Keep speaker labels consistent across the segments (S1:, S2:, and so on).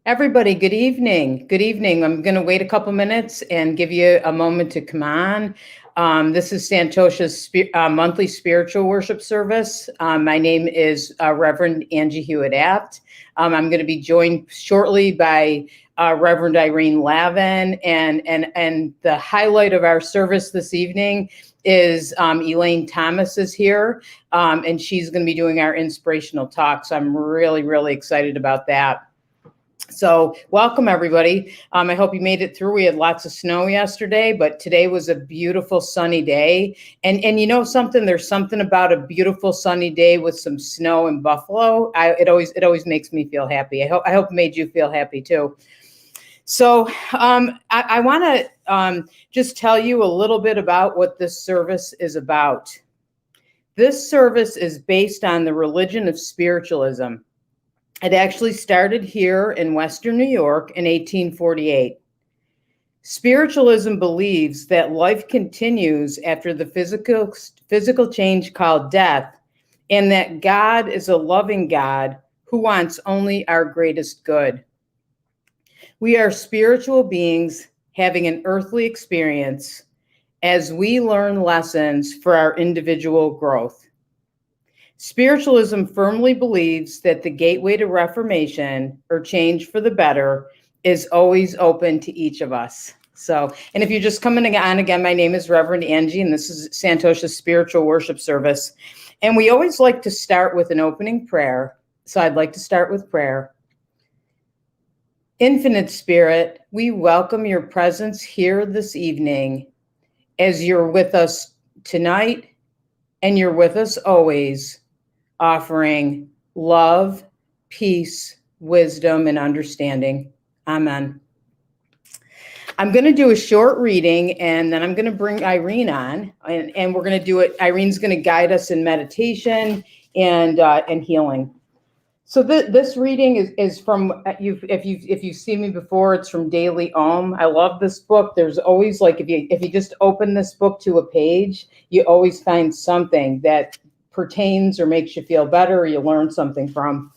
S1: Everybody, good evening. Good evening. I'm going to wait a couple minutes and give you a moment to come on. This is Santosha's monthly spiritual worship service. My name is Reverend Angie Hewitt Apt. I'm going to be joined shortly by Reverend Irene Lavin, and the highlight of our service this evening is Elaine Thomas is here, and she's going to be doing our inspirational talk. So I'm really, really excited about that. So welcome, everybody. I hope you made it through. We had lots of snow yesterday, but today was a beautiful sunny day. And you know something? There's something about a beautiful sunny day with some snow in Buffalo. It always makes me feel happy. I hope it made you feel happy too. So I want to just tell you a little bit about what this service is about. This service is based on the religion of spiritualism. It actually started here in Western New York in 1848. Spiritualism believes that life continues after the physical change called death, and that God is a loving God who wants only our greatest good. We are spiritual beings having an earthly experience as we learn lessons for our individual growth. Spiritualism firmly believes that the gateway to reformation or change for the better is always open to each of us. So, and if you're just coming on again, my name is Reverend Angie, and this is Santosha's spiritual worship service. And we always like to start with an opening prayer. So I'd like to start with prayer. Infinite Spirit, we welcome your presence here this evening as you're with us tonight and you're with us always, offering love, peace, wisdom, and understanding. Amen. I'm going to do a short reading, and then I'm going to bring Irene on, and we're going to do it. Irene's going to guide us in meditation and healing. So this reading is from, if you've seen me before, it's from Daily Om. I love this book. There's always, like, if you just open this book to a page, you always find something that pertains or makes you feel better, or you learn something from.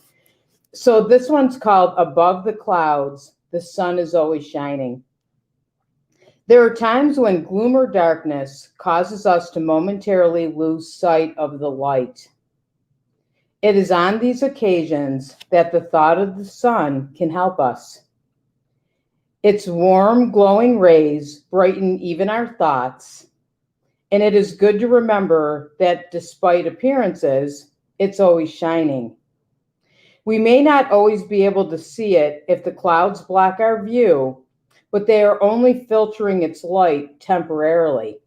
S1: So this one's called Above the Clouds, the Sun is Always Shining. There are times when gloom or darkness causes us to momentarily lose sight of the light. It is on these occasions that the thought of the sun can help us. Its warm, glowing rays brighten even our thoughts. And it is good to remember that despite appearances, it's always shining. We may not always be able to see it if the clouds block our view, but they are only filtering its light temporarily.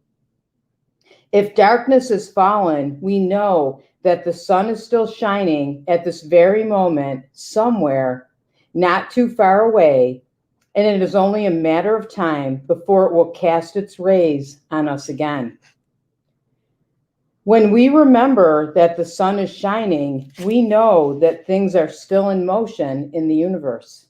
S1: If darkness has fallen, we know that the sun is still shining at this very moment somewhere, not too far away, and it is only a matter of time before it will cast its rays on us again. When we remember that the sun is shining, we know that things are still in motion in the universe.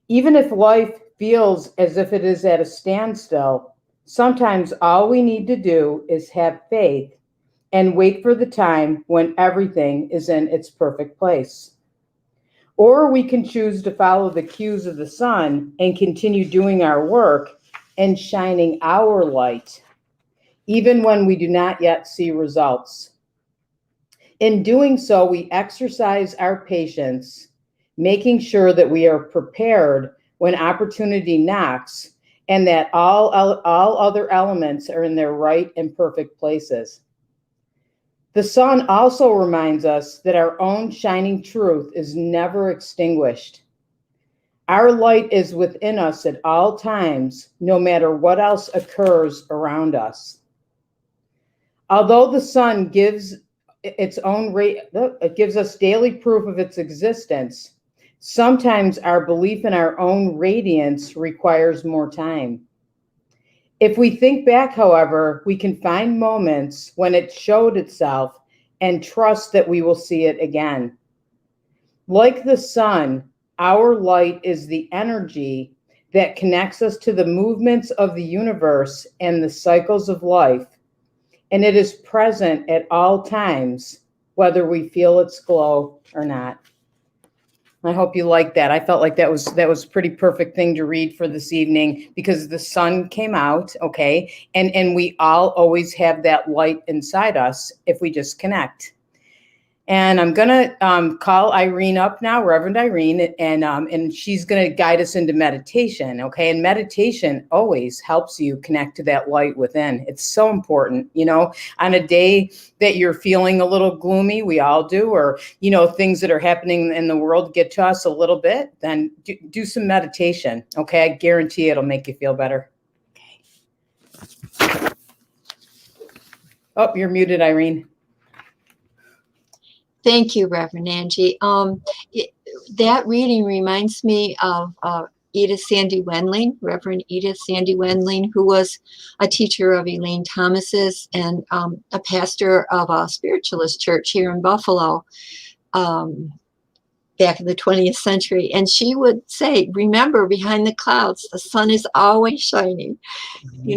S1: Even if life feels as if it is at a standstill, sometimes all we need to do is have faith and wait for the time when everything is in its perfect place. Or we can choose to follow the cues of the sun and continue doing our work and shining our light, even when we do not yet see results. In doing so, we exercise our patience, making sure that we are prepared when opportunity knocks and that all other elements are in their right and perfect places. The sun also reminds us that our own shining truth is never extinguished. Our light is within us at all times, no matter what else occurs around us. Although the sun gives its own it gives us daily proof of its existence, sometimes our belief in our own radiance requires more time. If we think back, however, we can find moments when it showed itself and trust that we will see it again. Like the sun, our light is the energy that connects us to the movements of the universe and the cycles of life, and it is present at all times, whether we feel its glow or not. I hope you like that. I felt like that was a pretty perfect thing to read for this evening because the sun came out, okay? And we all always have that light inside us if we just connect. And I'm gonna call Irene up now, Reverend Irene, and she's gonna guide us into meditation. Okay, and meditation always helps you connect to that light within. It's so important, on a day that you're feeling a little gloomy, we all do, or things that are happening in the world get to us a little bit. Then do some meditation. Okay, I guarantee it'll make you feel better. Okay. Oh, you're muted, Irene.
S2: Thank you, Reverend Angie. That reading reminds me of Edith Sandy Wendling, Reverend Edith Sandy Wendling, who was a teacher of Elaine Thomas's and a pastor of a spiritualist church here in Buffalo back in the 20th century. And she would say, remember, behind the clouds, the sun is always shining.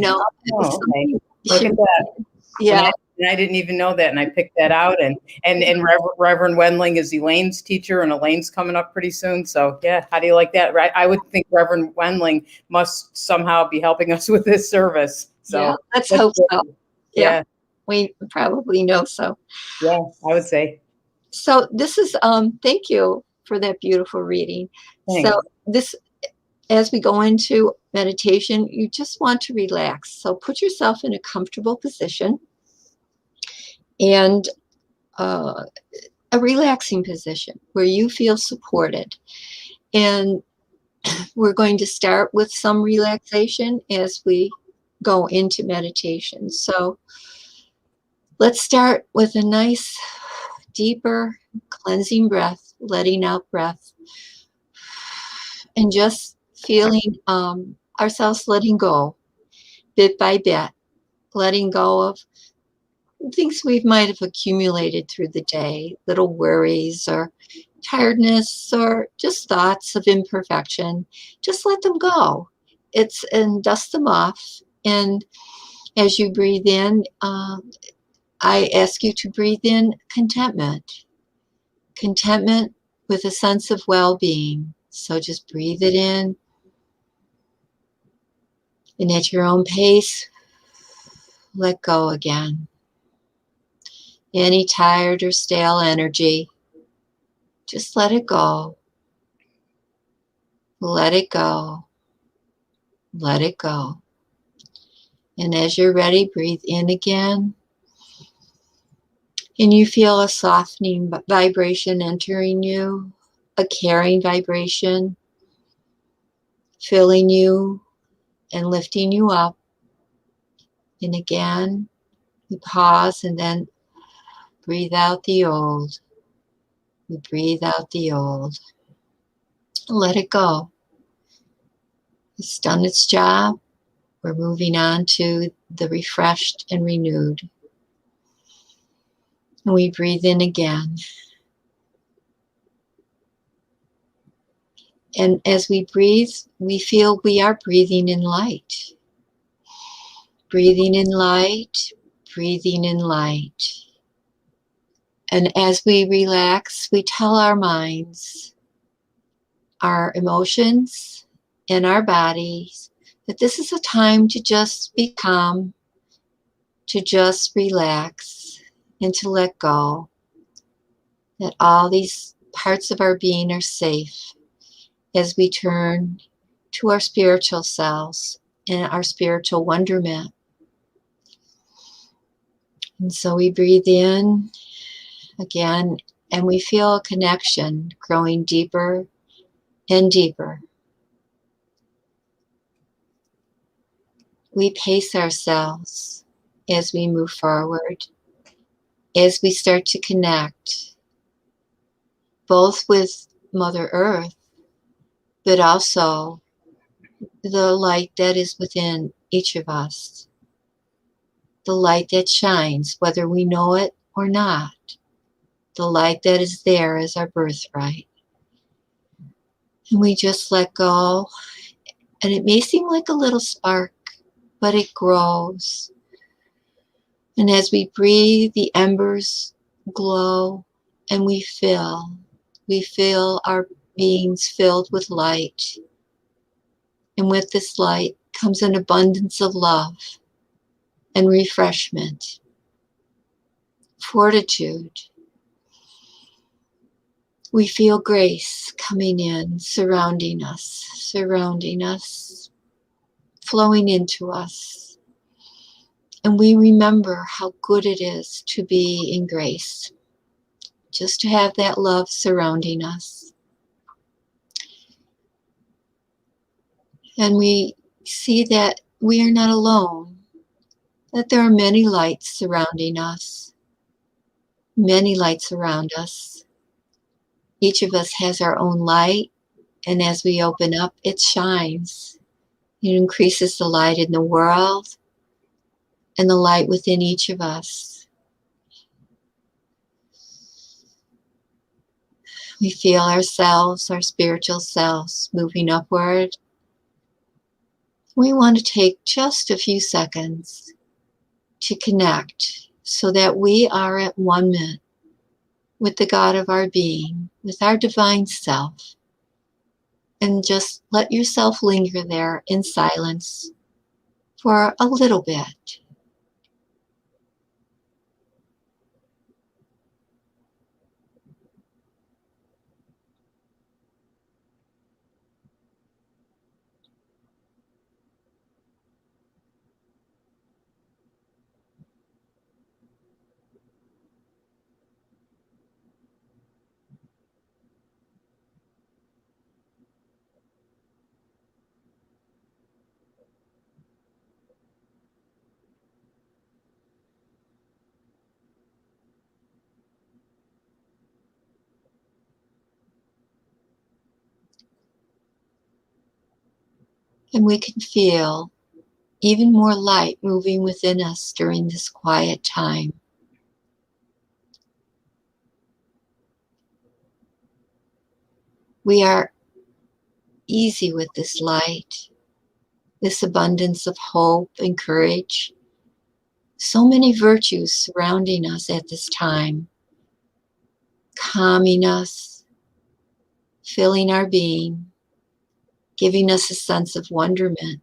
S1: Oh, okay. Look at that.
S2: Yeah.
S1: And I didn't even know that, and I picked that out. And Reverend Wendling is Elaine's teacher, and Elaine's coming up pretty soon. So yeah, how do you like that? Right? I would think Reverend Wendling must somehow be helping us with this service. So
S2: yeah, let's hope so.
S1: Yeah,
S2: we probably know so.
S1: Yeah, I would say.
S2: So this is thank you for that beautiful reading.
S1: Thanks.
S2: So this, as we go into meditation, you just want to relax. So put yourself in a comfortable position and a relaxing position where you feel supported. And we're going to start with some relaxation as we go into meditation. So let's start with a nice, deeper, cleansing breath, letting out breath, and just feeling ourselves letting go bit by bit, letting go of things we might have accumulated through the day, little worries or tiredness or just thoughts of imperfection. Just let them go. And dust them off. And as you breathe in, I ask you to breathe in contentment. Contentment with a sense of well-being. So just breathe it in. And at your own pace, let go again. Any tired or stale energy, just let it go. Let it go. Let it go. And as you're ready, breathe in again. And you feel a softening vibration entering you, a caring vibration, filling you and lifting you up. And again, you pause and then breathe out the old. We breathe out the old. Let it go. It's done its job. We're moving on to the refreshed and renewed. And we breathe in again. And as we breathe, we feel we are breathing in light. Breathing in light, breathing in light. And as we relax, we tell our minds, our emotions, and our bodies that this is a time to just be calm, to just relax, and to let go. That all these parts of our being are safe as we turn to our spiritual selves and our spiritual wonderment. And so we breathe in again, and we feel a connection growing deeper and deeper. We pace ourselves as we move forward, as we start to connect, both with Mother Earth, but also the light that is within each of us, the light that shines, whether we know it or not, the light that is there as our birthright. And we just let go, and it may seem like a little spark, but it grows. And as we breathe, the embers glow, and we feel our beings filled with light. And with this light comes an abundance of love and refreshment, fortitude. We feel grace coming in, surrounding us, flowing into us. And we remember how good it is to be in grace, just to have that love surrounding us. And we see that we are not alone, that there are many lights surrounding us, many lights around us. Each of us has our own light, and as we open up, it shines. It increases the light in the world and the light within each of us. We feel ourselves, our spiritual selves, moving upward. We want to take just a few seconds to connect so that we are at one with the God of our being, with our divine self. And just let yourself linger there in silence for a little bit. And we can feel even more light moving within us during this quiet time. We are easy with this light, this abundance of hope and courage. So many virtues surrounding us at this time, calming us, filling our being, giving us a sense of wonderment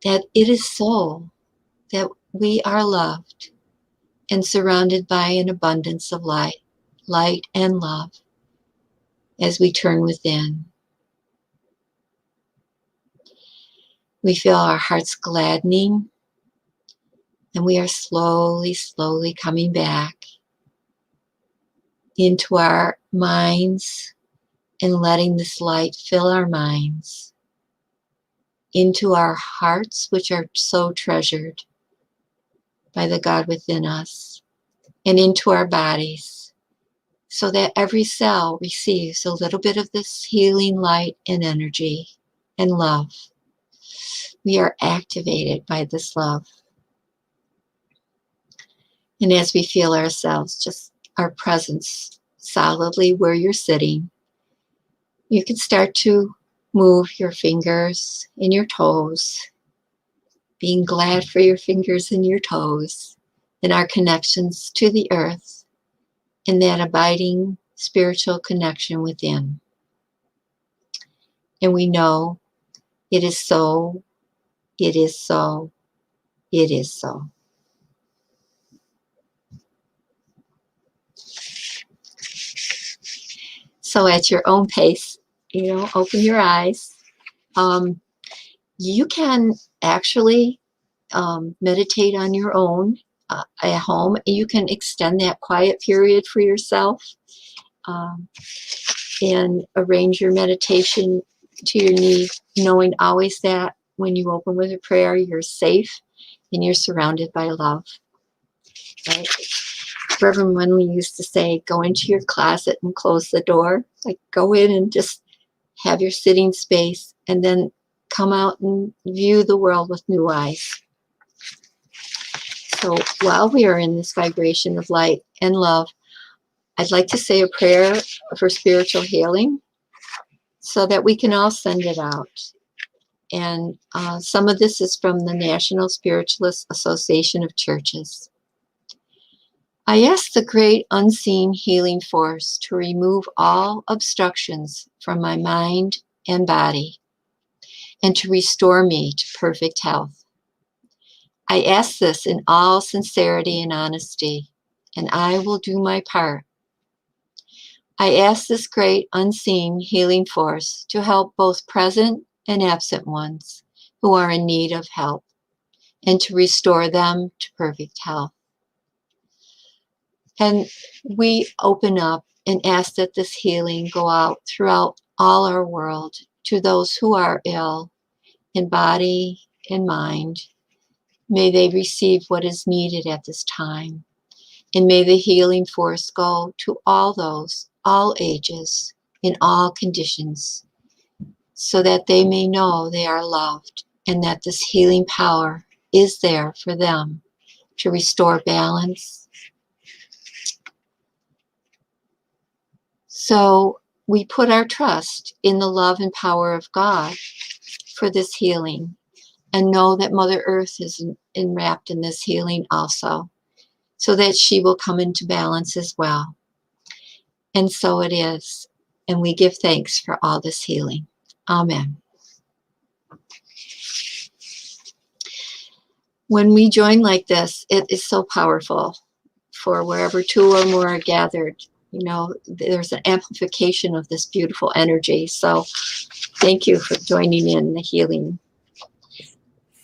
S2: that it is so, that we are loved and surrounded by an abundance of light and love as we turn within. We feel our hearts gladdening, and we are slowly coming back into our minds and letting this light fill our minds, into our hearts, which are so treasured by the God within us, and into our bodies, so that every cell receives a little bit of this healing light and energy and love. We are activated by this love. And as we feel ourselves, just our presence solidly where you're sitting, you can start to move your fingers and your toes, being glad for your fingers and your toes and our connections to the earth and that abiding spiritual connection within. And we know it is so, it is so, it is so. So at your own pace, open your eyes. You can actually meditate on your own at home. You can extend that quiet period for yourself and arrange your meditation to your need, knowing always that when you open with a prayer, you're safe and you're surrounded by love. Right? Reverend Winley used to say, go into your closet and close the door. Like, go in and just have your sitting space and then come out and view the world with new eyes. So while we are in this vibration of light and love, I'd like to say a prayer for spiritual healing so that we can all send it out. And some of this is from the National Spiritualist Association of Churches. I ask the great unseen healing force to remove all obstructions from my mind and body and to restore me to perfect health. I ask this in all sincerity and honesty, and I will do my part. I ask this great unseen healing force to help both present and absent ones who are in need of help and to restore them to perfect health. And we open up and ask that this healing go out throughout all our world to those who are ill in body and mind. May they receive what is needed at this time. And may the healing force go to all those, all ages, in all conditions, so that they may know they are loved and that this healing power is there for them to restore balance. So we put our trust in the love and power of God for this healing and know that Mother Earth is enwrapped in this healing also, so that she will come into balance as well. And so it is. And we give thanks for all this healing. Amen. When we join like this, it is so powerful. For wherever two or more are gathered, you know, there's an amplification of this beautiful energy. So thank you for joining in the healing.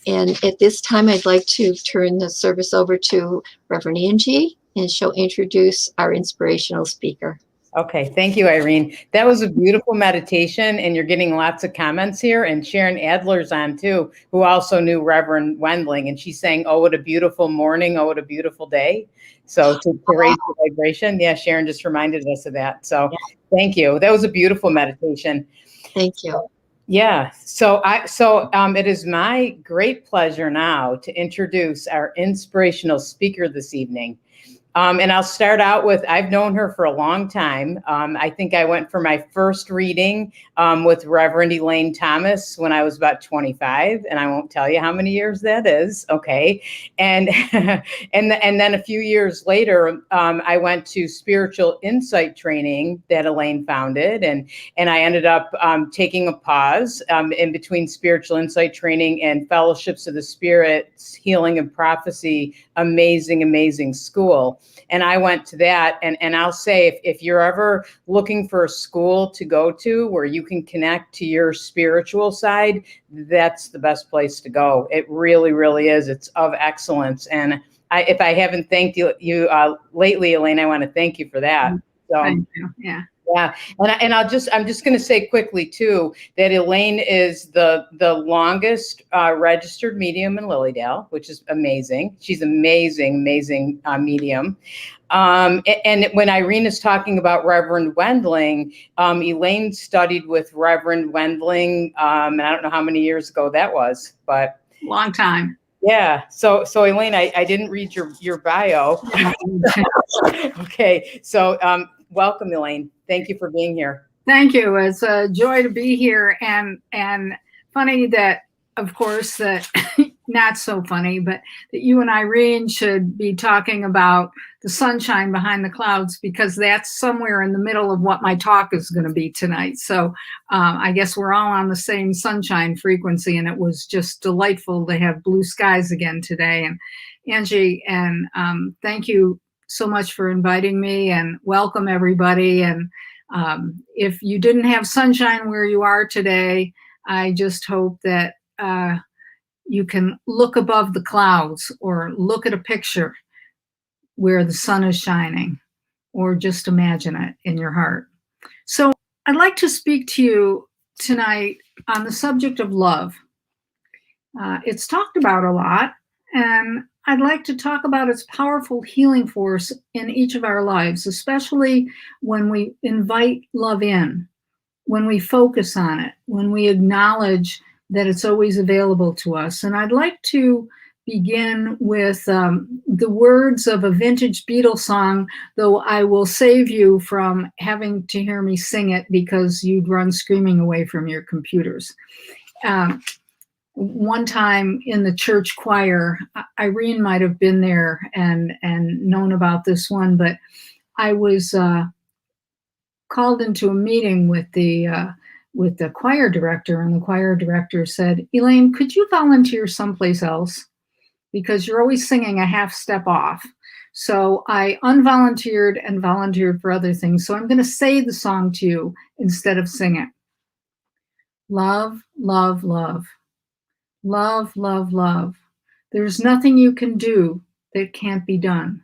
S2: And at this time, I'd like to turn the service over to Reverend Angie, and she'll introduce our inspirational speaker.
S1: Okay, thank you, Irene. That was a beautiful meditation, and you're getting lots of comments here. And Sharon Adler's on too, who also knew Reverend Wendling, and she's saying, "Oh, what a beautiful morning! Oh, what a beautiful day!" So to raise the vibration, yeah, Sharon just reminded us of that. So thank you. That was a beautiful meditation.
S2: Thank you.
S1: Yeah. So it is my great pleasure now to introduce our inspirational speaker this evening. And I'll start out with, I've known her for a long time. I think I went for my first reading with Reverend Elaine Thomas when I was about 25, and I won't tell you how many years that is. Okay. And and then a few years later, I went to spiritual insight training that Elaine founded, and I ended up taking a pause in between spiritual insight training and Fellowships of the Spirits, Healing and Prophecy, amazing school. And I went to that, and I'll say, if you're ever looking for a school to go to where you can connect to your spiritual side, that's the best place to go. It really is. It's of excellence. And if I haven't thanked you lately, Elaine, I want to thank you for that. So,
S3: thank you. Yeah.
S1: Yeah, and I'm just going to say quickly too that Elaine is the longest registered medium in Lilydale, which is amazing. She's amazing medium. And when Irene is talking about Reverend Wendling, Elaine studied with Reverend Wendling, and I don't know how many years ago that was, but
S3: long time.
S1: Yeah. So Elaine, I didn't read your bio. Okay. So welcome, Elaine. Thank you for being here.
S3: Thank you. It's a joy to be here, and funny that, of course, that not so funny, but that you and Irene should be talking about the sunshine behind the clouds, because that's somewhere in the middle of what my talk is going to be tonight. So I guess we're all on the same sunshine frequency, and it was just delightful to have blue skies again today. And Angie, and thank you so much for inviting me, and welcome everybody. And if you didn't have sunshine where you are today, I just hope that you can look above the clouds, or look at a picture where the sun is shining, or just imagine it in your heart. So I'd like to speak to you tonight on the subject of love. It's talked about a lot, and I'd like to talk about its powerful healing force in each of our lives, especially when we invite love in, when we focus on it, when we acknowledge that it's always available to us. And I'd like to begin with the words of a vintage Beatles song, though I will save you from having to hear me sing it because you'd run screaming away from your computers. one time in the church choir, Irene might have been there and known about this one, but I was called into a meeting with the choir director, and the choir director said, "Elaine, could you volunteer someplace else? Because you're always singing a half step off." So I unvolunteered and volunteered for other things. So I'm going to say the song to you instead of sing it. Love, love, love. Love, love, love. There's nothing you can do that can't be done.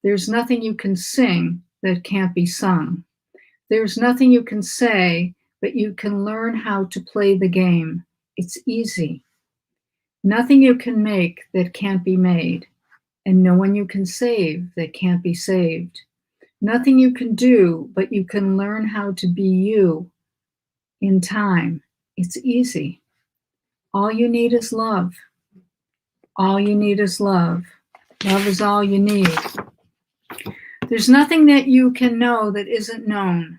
S3: There's nothing you can sing that can't be sung. There's nothing you can say, but you can learn how to play the game. It's easy. Nothing you can make that can't be made, and no one you can save that can't be saved. Nothing you can do, but you can learn how to be you in time. It's easy. All you need is love. All you need is love. Love is all you need. There's nothing that you can know that isn't known.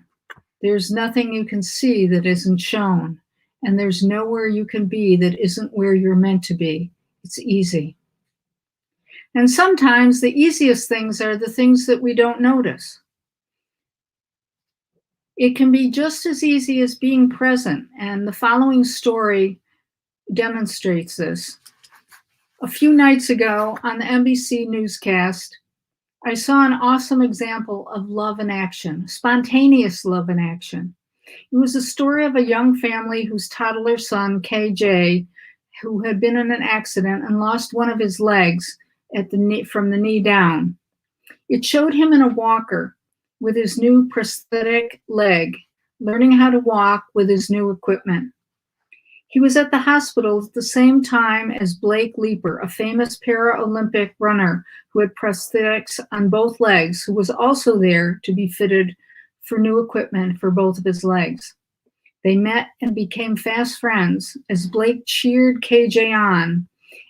S3: There's nothing you can see that isn't shown. And there's nowhere you can be that isn't where you're meant to be. It's easy. And sometimes the easiest things are the things that we don't notice. It can be just as easy as being present, and the following story demonstrates this. A few nights ago on the NBC newscast, I saw an awesome example of love in action, spontaneous love in action. It was a story of a young family whose toddler son, KJ, who had been in an accident and lost one of his legs from the knee down. It showed him in a walker with his new prosthetic leg, learning how to walk with his new equipment. He was at the hospital at the same time as Blake Leeper, a famous Paralympic runner who had prosthetics on both legs, who was also there to be fitted for new equipment for both of his legs. They met and became fast friends as Blake cheered KJ on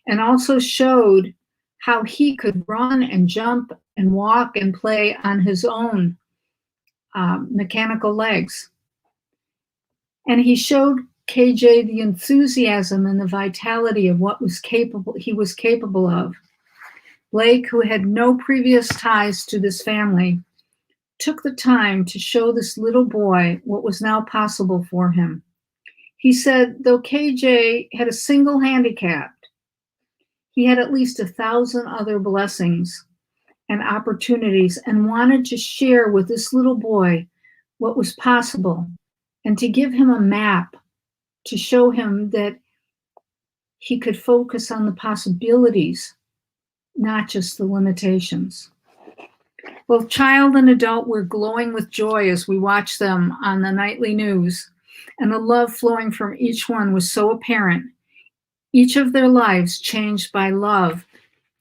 S3: and also showed how he could run and jump and walk and play on his own mechanical legs. And he showed KJ the enthusiasm and the vitality of what he was capable of. Blake, who had no previous ties to this family, took the time to show this little boy what was now possible for him. He said, though KJ had a single handicap, he had at least 1,000 other blessings and opportunities, and wanted to share with this little boy what was possible and to give him a map to show him that he could focus on the possibilities, not just the limitations. Both child and adult were glowing with joy as we watched them on the nightly news, and the love flowing from each one was so apparent. Each of their lives changed by love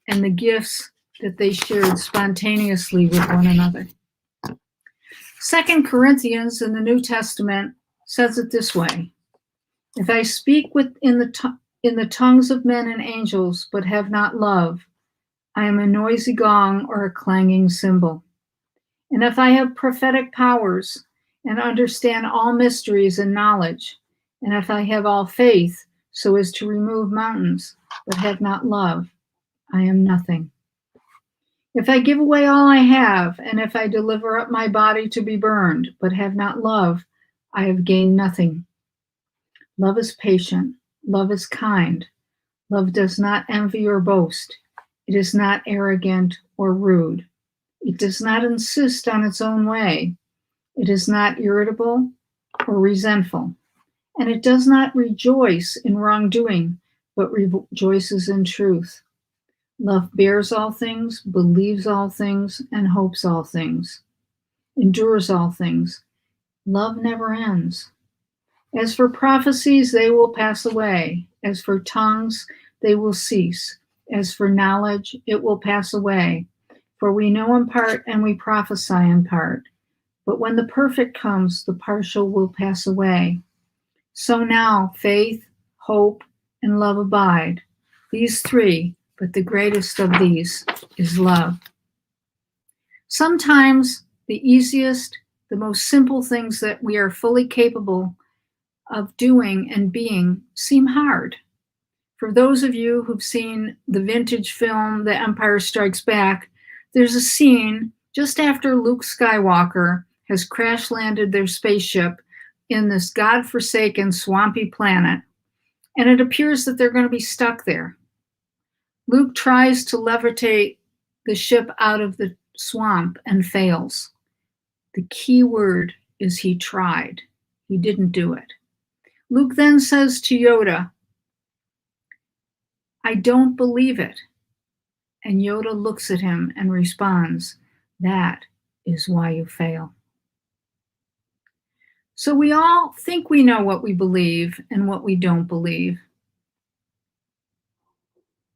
S3: and the gifts that they shared spontaneously with one another. 2 Corinthians in the New Testament says it this way: if I speak in the tongues of men and angels, but have not love, I am a noisy gong or a clanging cymbal. And if I have prophetic powers and understand all mysteries and knowledge, and if I have all faith so as to remove mountains, but have not love, I am nothing. If I give away all I have, and if I deliver up my body to be burned, but have not love, I have gained nothing. Love is patient. Love is kind. Love does not envy or boast. It is not arrogant or rude. It does not insist on its own way. It is not irritable or resentful. And it does not rejoice in wrongdoing, but rejoices in truth. Love bears all things, believes all things, and hopes all things, endures all things. Love never ends. As for prophecies, they will pass away. As for tongues, they will cease. As for knowledge, it will pass away. For we know in part and we prophesy in part. But when the perfect comes, the partial will pass away. So now faith, hope, and love abide. These three, but the greatest of these is love. Sometimes the easiest, the most simple things that we are fully capable of doing and being seem hard. For those of you who've seen the vintage film, The Empire Strikes Back, there's a scene just after Luke Skywalker has crash landed their spaceship in this godforsaken swampy planet, and it appears that they're going to be stuck there. Luke tries to levitate the ship out of the swamp and fails. The key word is he tried. He didn't do it. Luke then says to Yoda, "I don't believe it." And Yoda looks at him and responds, "That is why you fail." So we all think we know what we believe and what we don't believe.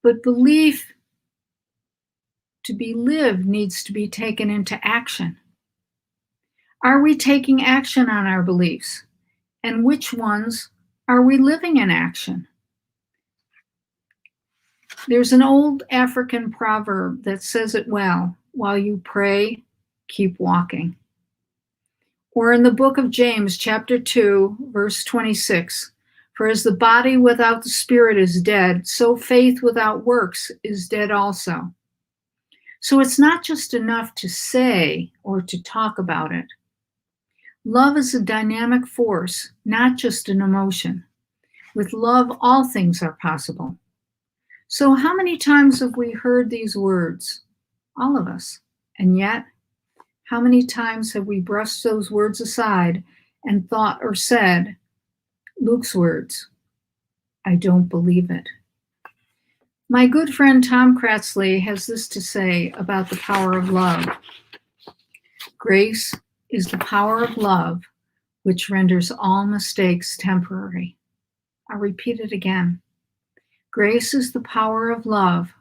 S3: But belief to be lived needs to be taken into action. Are we taking action on our beliefs? And which ones are we living in action? There's an old African proverb that says it well: while you pray, keep walking. Or in the book of James, chapter 2, verse 26, for as the body without the spirit is dead, so faith without works is dead also. So it's not just enough to say or to talk about it. Love is a dynamic force, not just an emotion. With love, all things are possible. So how many times have we heard these words? All of us. And yet, how many times have we brushed those words aside and thought or said Luke's words, "I don't believe it"? My good friend Tom Kratzley has this to say about the power of love. Grace is the power of love which renders all mistakes temporary. I'll repeat it again. Grace is the power of love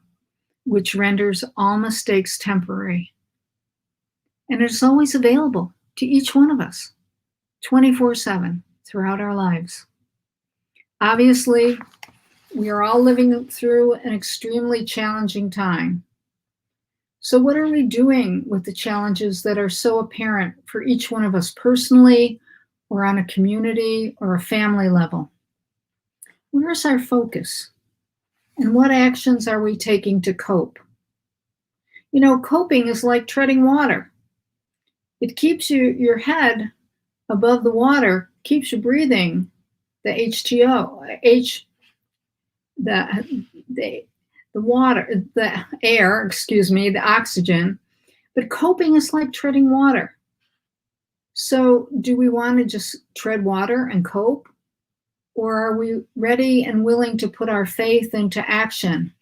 S3: which renders all mistakes temporary. And it's always available to each one of us, 24/7, throughout our lives. Obviously, we are all living through an extremely challenging time. So what are we doing with the challenges that are so apparent for each one of us personally, or on a community or a family level? Where's our focus? And what actions are we taking to cope? You know, coping is like treading water. It keeps your head above the water, keeps you breathing the water, the air, the oxygen. But coping is like treading water. So do we want to just tread water and cope? Or are we ready and willing to put our faith into action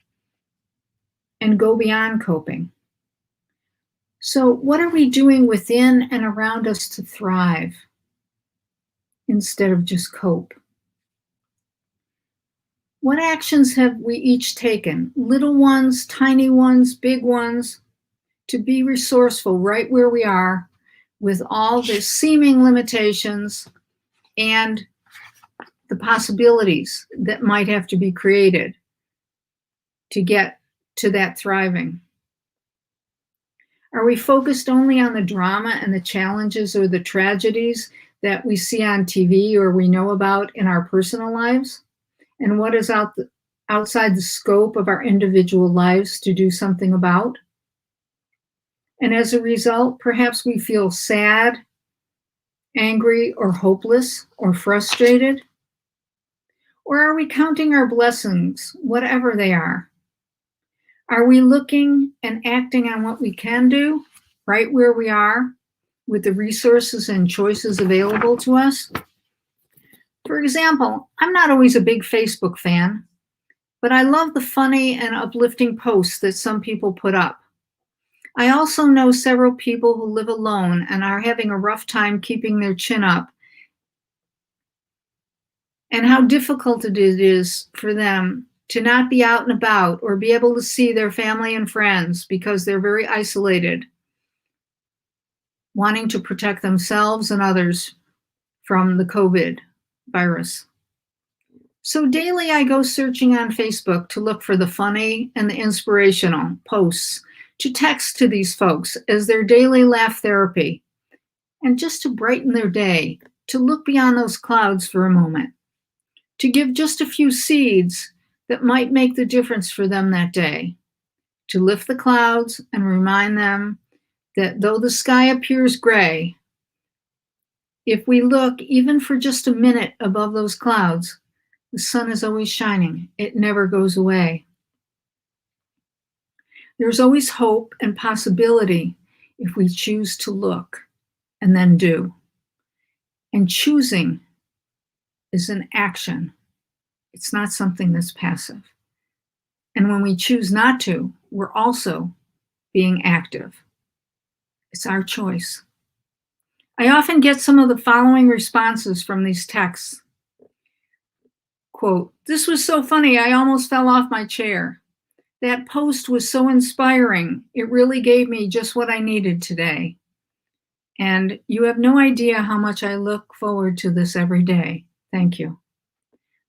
S3: and go beyond coping? So what are we doing within and around us to thrive instead of just cope? What actions have we each taken, little ones, tiny ones, big ones, to be resourceful right where we are with all the seeming limitations and the possibilities that might have to be created to get to that thriving? Are we focused only on the drama and the challenges or the tragedies that we see on TV or we know about in our personal lives? And what is outside the scope of our individual lives to do something about? And as a result, perhaps we feel sad, angry, or hopeless, or frustrated? Or are we counting our blessings, whatever they are? Are we looking and acting on what we can do right where we are with the resources and choices available to us? For example, I'm not always a big Facebook fan, but I love the funny and uplifting posts that some people put up. I also know several people who live alone and are having a rough time keeping their chin up, and how difficult it is for them to not be out and about or be able to see their family and friends because they're very isolated, wanting to protect themselves and others from the COVID virus. So daily I go searching on Facebook to look for the funny and the inspirational posts, to text to these folks as their daily laugh therapy, and just to brighten their day, to look beyond those clouds for a moment, to give just a few seeds that might make the difference for them that day, to lift the clouds and remind them that though the sky appears gray, if we look even for just a minute above those clouds, the sun is always shining. It never goes away. There's always hope and possibility if we choose to look and then do. And choosing is an action. It's not something that's passive. And when we choose not to, we're also being active. It's our choice. I often get some of the following responses from these texts. Quote, "This was so funny, I almost fell off my chair. That post was so inspiring. It really gave me just what I needed today. And you have no idea how much I look forward to this every day. Thank you."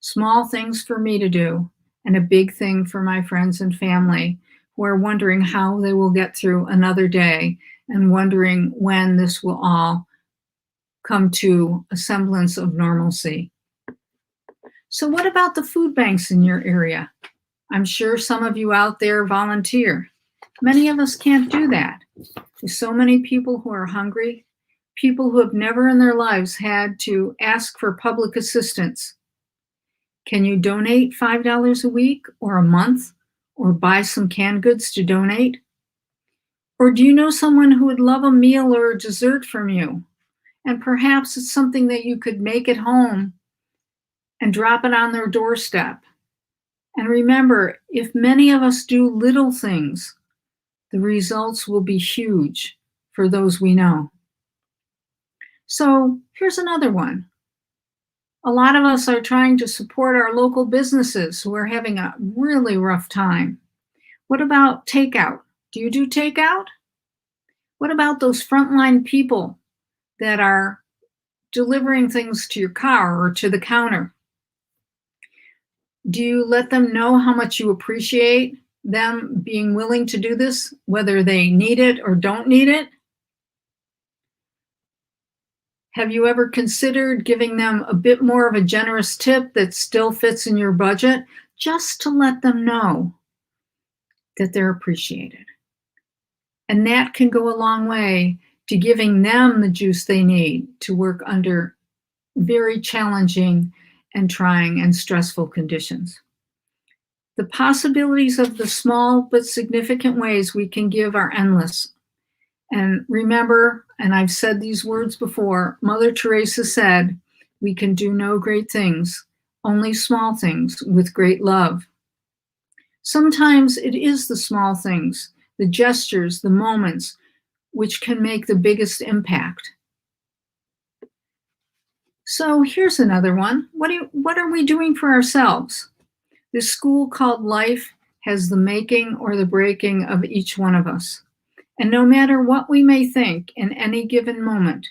S3: Small things for me to do, and a big thing for my friends and family who are wondering how they will get through another day and wondering when this will all come to a semblance of normalcy. So what about the food banks in your area? I'm sure some of you out there volunteer. Many of us can't do that. There's so many people who are hungry, people who have never in their lives had to ask for public assistance. Can you donate $5 a week or a month, or buy some canned goods to donate? Or do you know someone who would love a meal or a dessert from you? And perhaps it's something that you could make at home and drop it on their doorstep. And remember, if many of us do little things, the results will be huge for those we know. So here's another one. A lot of us are trying to support our local businesses who are having a really rough time. What about takeout? Do you do takeout? What about those frontline people that are delivering things to your car or to the counter? Do you let them know how much you appreciate them being willing to do this, whether they need it or don't need it? Have you ever considered giving them a bit more of a generous tip that still fits in your budget, just to let them know that they're appreciated? And that can go a long way to giving them the juice they need to work under very challenging and trying and stressful conditions. The possibilities of the small but significant ways we can give are endless. And remember, and I've said these words before, Mother Teresa said, "We can do no great things, only small things with great love." Sometimes it is the small things, the gestures, the moments, which can make the biggest impact. So here's another one. What are we doing for ourselves? This school called life has the making or the breaking of each one of us. And no matter what we may think in any given moment,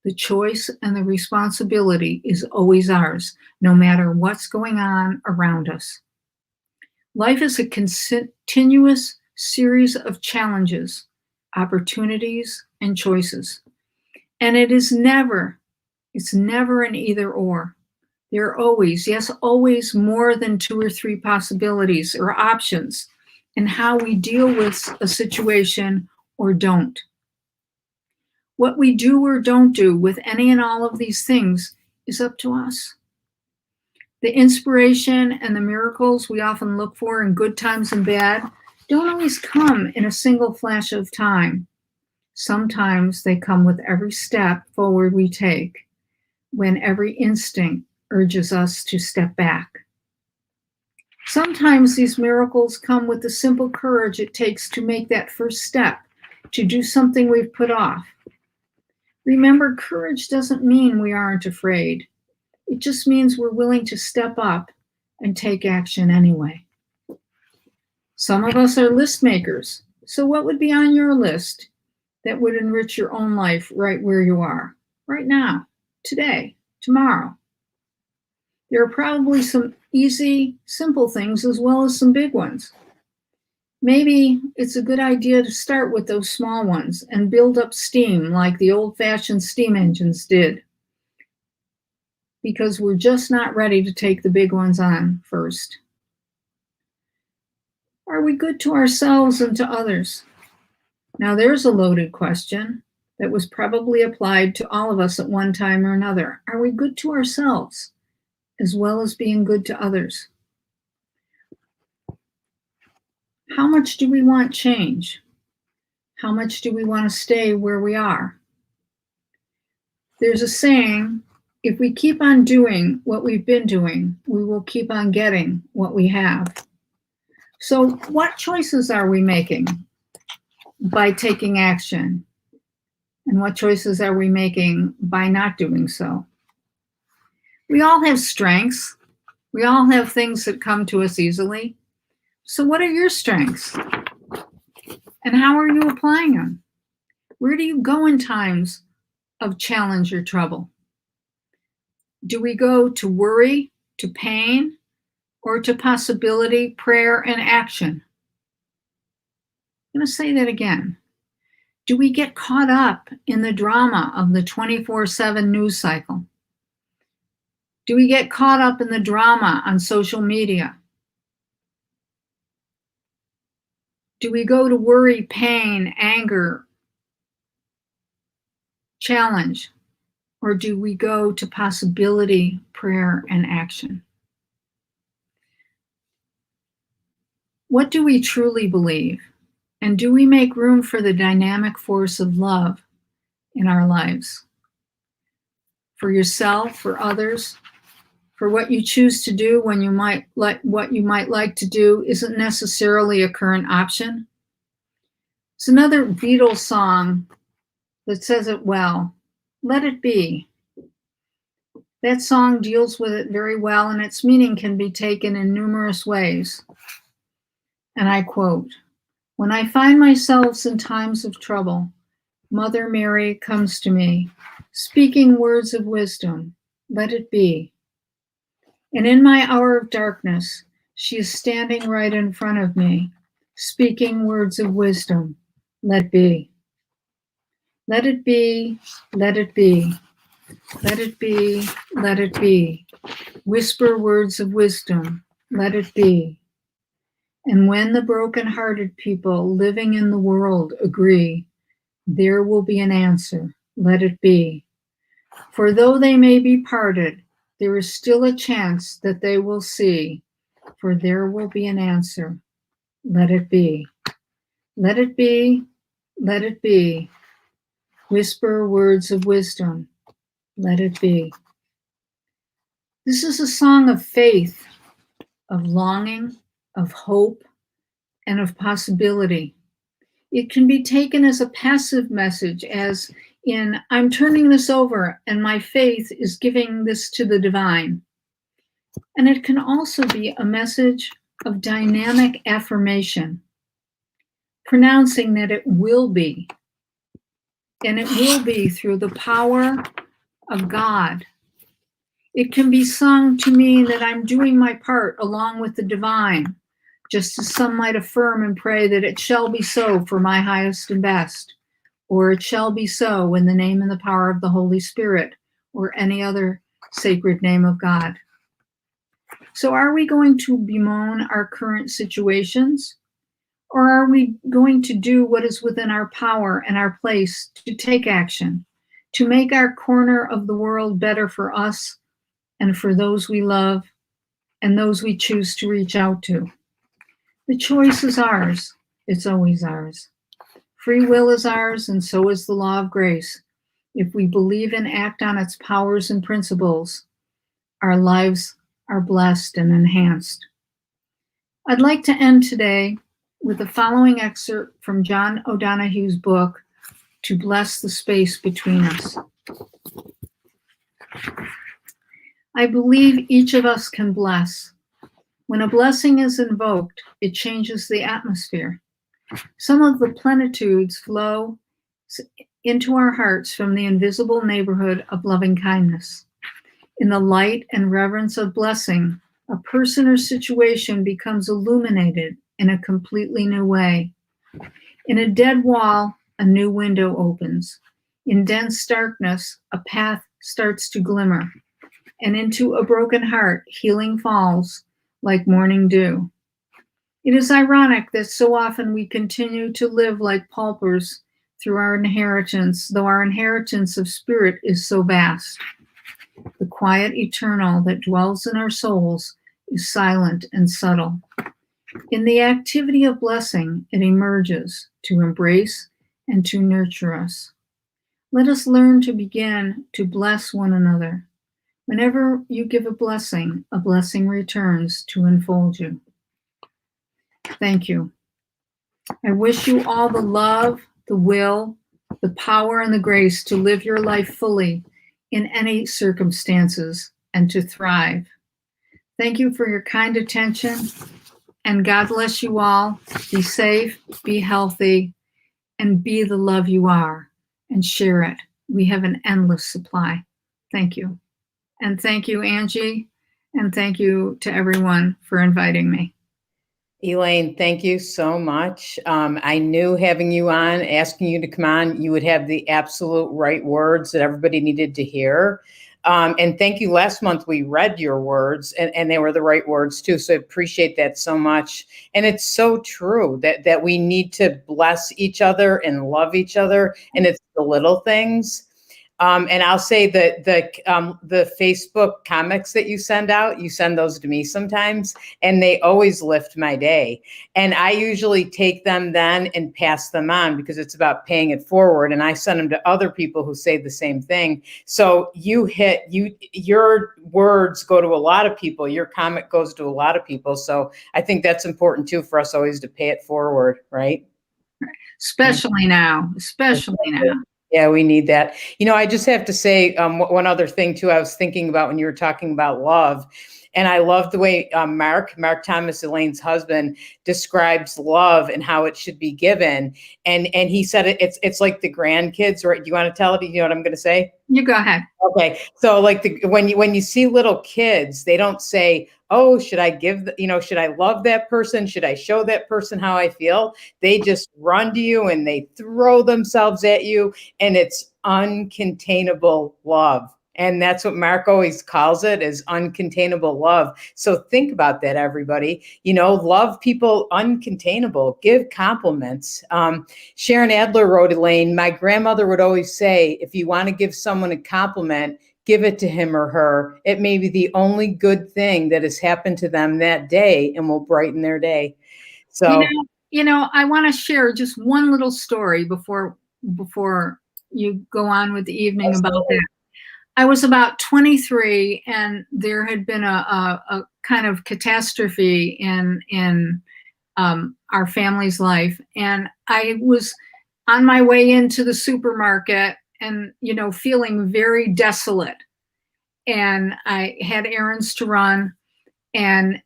S3: the choice and the responsibility is always ours, no matter what's going on around us. Life is a continuous series of challenges, opportunities, and choices. And it's never an either or. There are always, yes, always more than 2 or 3 possibilities or options in how we deal with a situation or don't. What we do or don't do with any and all of these things is up to us. The inspiration and the miracles we often look for in good times and bad don't always come in a single flash of time. Sometimes they come with every step forward we take, when every instinct urges us to step back. Sometimes these miracles come with the simple courage it takes to make that first step, to do something we've put off. Remember, courage doesn't mean we aren't afraid. It just means we're willing to step up and take action anyway. Some of us are list makers. So what would be on your list that would enrich your own life right where you are, right now, today, tomorrow? There are probably some easy, simple things as well as some big ones. Maybe it's a good idea to start with those small ones and build up steam like the old-fashioned steam engines did, because we're just not ready to take the big ones on first. Are we good to ourselves and to others? Now, there's a loaded question that was probably applied to all of us at one time or another. Are we good to ourselves as well as being good to others? How much do we want change? How much do we want to stay where we are? There's a saying, if we keep on doing what we've been doing, we will keep on getting what we have. So what choices are we making by taking action? And what choices are we making by not doing so? We all have strengths. We all have things that come to us easily. So what are your strengths? And how are you applying them? Where do you go in times of challenge or trouble? Do we go to worry, to pain, or to possibility, prayer, and action? I'm going to say that again. Do we get caught up in the drama of the 24/7 news cycle? Do we get caught up in the drama on social media? Do we go to worry, pain, anger, challenge? Or do we go to possibility, prayer, and action? What do we truly believe? And do we make room for the dynamic force of love in our lives? For yourself, for others, for what you choose to do when what you might like to do isn't necessarily a current option. It's another Beatles song that says it well. Let it be. That song deals with it very well, and its meaning can be taken in numerous ways. And I quote, "When I find myself in times of trouble, Mother Mary comes to me, speaking words of wisdom, let it be. And in my hour of darkness, she is standing right in front of me, speaking words of wisdom, let be. Let it be, let it be, let it be, let it be. Whisper words of wisdom, let it be. And when the broken-hearted people living in the world agree, there will be an answer, let it be. For though they may be parted, there is still a chance that they will see, for there will be an answer, let it be. Let it be, let it be. Whisper words of wisdom, let it be." This is a song of faith, of longing, of hope, and of possibility. It can be taken as a passive message, as in, I'm turning this over and my faith is giving this to the divine. And it can also be a message of dynamic affirmation, pronouncing that it will be. And it will be through the power of God. It can be sung to mean that I'm doing my part along with the divine, just as some might affirm and pray that it shall be so for my highest and best, or it shall be so in the name and the power of the Holy Spirit, or any other sacred name of God. So are we going to bemoan our current situations? Or are we going to do what is within our power and our place to take action, to make our corner of the world better for us and for those we love and those we choose to reach out to? The choice is ours. It's always ours. Free will is ours, and so is the law of grace. If we believe and act on its powers and principles, our lives are blessed and enhanced. I'd like to end today with the following excerpt from John O'Donohue's book, To Bless the Space Between Us. I believe each of us can bless. When a blessing is invoked, it changes the atmosphere. Some of the plenitudes flow into our hearts from the invisible neighborhood of loving kindness. In the light and reverence of blessing, a person or situation becomes illuminated in a completely new way. In a dead wall, a new window opens. In dense darkness, a path starts to glimmer. And into a broken heart, healing falls like morning dew. It is ironic that so often we continue to live like paupers through our inheritance, though our inheritance of spirit is so vast. The quiet eternal that dwells in our souls is silent and subtle. In the activity of blessing, it emerges to embrace and to nurture us. Let us learn to begin to bless one another. Whenever you give a blessing returns to enfold you. Thank you. I wish you all the love, the will, the power, and the grace to live your life fully in any circumstances and to thrive. Thank you for your kind attention, and God bless you all. Be safe, be healthy, and be the love you are, and share it. We have an endless supply. Thank you. And thank you, Angie, and thank you to everyone for inviting me.
S1: Elaine, thank you so much. I knew having you on, asking you to come on, you would have the absolute right words that everybody needed to hear. And thank you. Last month, we read your words and they were the right words too. So I appreciate that so much. And it's so true that we need to bless each other and love each other. And it's the little things. And I'll say that the Facebook comics that you send out, you send those to me sometimes, and they always lift my day. And I usually take them then and pass them on because it's about paying it forward. And I send them to other people who say the same thing. So your words go to a lot of people. Your comic goes to a lot of people. So I think that's important too for us always to pay it forward, right?
S3: Especially now.
S1: Yeah, we need that. I just have to say one other thing too. I was thinking about when you were talking about love, and I love the way Mark Thomas, Elaine's husband, describes love and how it should be given. And he said it's like the grandkids, right? Do you want to tell it? You know what I'm going to say?
S3: You go ahead.
S1: Okay, so like when you see little kids, they don't say, "Oh, should I should I love that person? Should I show that person how I feel?" They just run to you and they throw themselves at you, and it's uncontainable love. And that's what Mark always calls it, is uncontainable love. So think about that, everybody. Love people uncontainable. Give compliments. Sharon Adler wrote, Elaine, my grandmother would always say, if you want to give someone a compliment, give it to him or her. It may be the only good thing that has happened to them that day and will brighten their day. So,
S3: I want to share just one little story before you go on with the evening about that. I was about 23 and there had been a kind of catastrophe in our family's life. And I was on my way into the supermarket and, feeling very desolate. And I had errands to run. And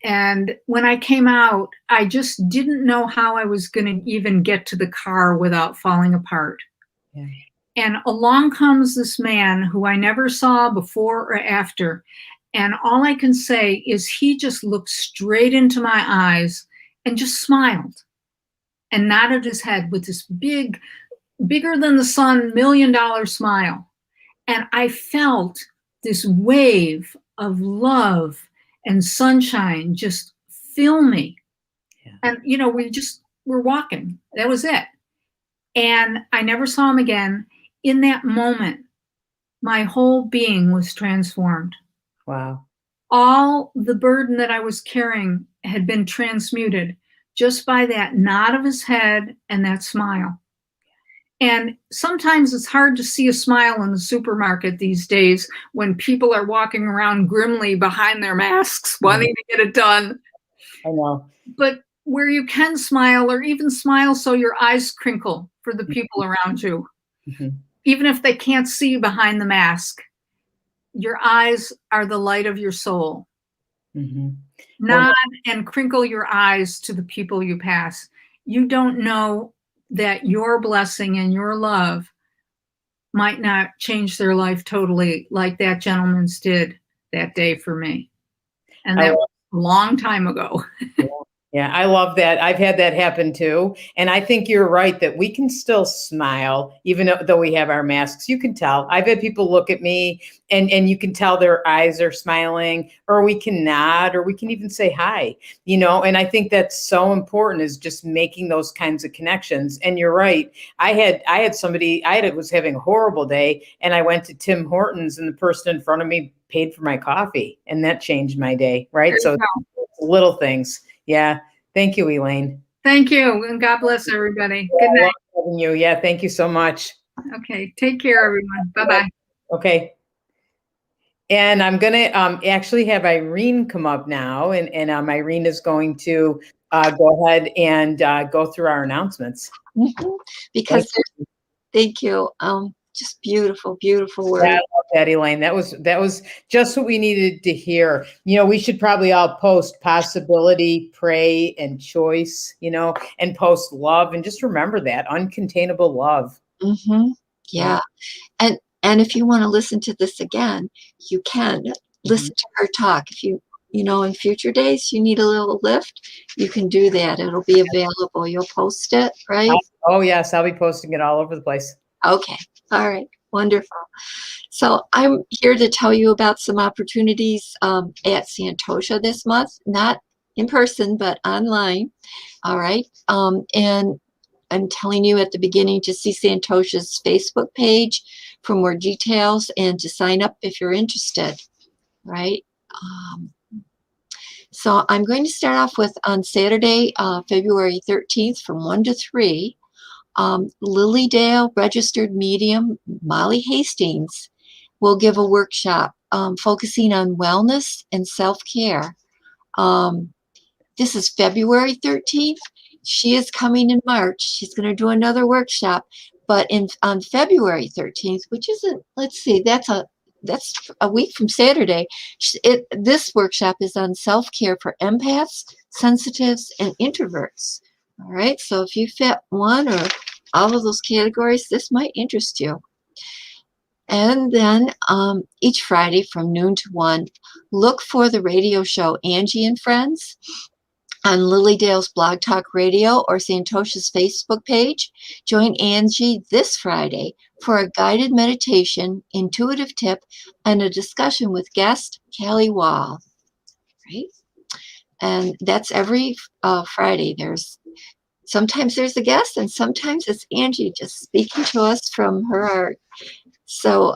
S3: when I came out, I just didn't know how I was going to even get to the car without falling apart. Yeah. And along comes this man who I never saw before or after. And all I can say is he just looked straight into my eyes and just smiled and nodded his head with this bigger than the sun, $1 million smile. And I felt this wave of love and sunshine just fill me. Yeah. And, we're walking. That was it. And I never saw him again. In that moment, my whole being was transformed.
S1: Wow.
S3: All the burden that I was carrying had been transmuted just by that nod of his head and that smile. And sometimes it's hard to see a smile in the supermarket these days when people are walking around grimly behind their masks, wanting to get it done.
S1: I know.
S3: But where you can smile, or even smile so your eyes crinkle for the people around you. Mm-hmm. Even if they can't see behind the mask, your eyes are the light of your soul. Mm-hmm. Nod and crinkle your eyes to the people you pass. You don't know that your blessing and your love might not change their life totally like that gentleman's did that day for me. And that was a long time ago.
S1: Yeah, I love that. I've had that happen too. And I think you're right that we can still smile even though we have our masks. You can tell. I've had people look at me and you can tell their eyes are smiling, or we can nod, or we can even say hi, and I think that's so important, is just making those kinds of connections. And you're right. Was having a horrible day, and I went to Tim Hortons, and the person in front of me paid for my coffee, and that changed my day. Right.
S3: There
S1: So
S3: you go.
S1: little things. Yeah. Thank you, Elaine.
S3: Thank you, and God bless everybody. Good
S1: I
S3: night.
S1: love having you. Yeah. Thank you so much.
S3: Okay, take care, everyone. Bye-bye.
S1: Okay. And I'm going to actually have Irene come up now. And Irene is going to go ahead and go through our announcements.
S2: Because thank you. Just beautiful, beautiful work.
S1: Yeah, I love that, Elaine. That was just what we needed to hear. We should probably all post possibility, pray, and choice, and post love. And just remember that uncontainable love.
S2: Mm-hmm. Yeah. And if you want to listen to this again, you can listen to her talk. If you in future days, you need a little lift, you can do that. It'll be available. You'll post it, right?
S1: Oh, yes. I'll be posting it all over the place.
S2: Okay. All right. Wonderful. So I'm here to tell you about some opportunities at Santosha this month, not in person, but online. All right. And I'm telling you at the beginning to see Santosha's Facebook page for more details and to sign up if you're interested, right? So I'm going to start off with on Saturday, February 13th from 1 to 3, Lilydale registered medium Molly Hastings will give a workshop focusing on wellness and self-care. This is February 13th. She is coming in March. She's going to do another workshop, but on February 13th, which isn't, let's see, that's a week from Saturday. This workshop is on self-care for empaths, sensitives, and introverts. All right, so if you fit one or all of those categories, this might interest you. And then each Friday from noon to 1, look for the radio show Angie and Friends on Lilydale's Blog Talk Radio or Santosha's Facebook page. Join Angie this Friday for a guided meditation, intuitive tip, and a discussion with guest Callie Wall. Right? And that's every Friday. Sometimes there's a guest, and sometimes it's Angie just speaking to us from her heart. So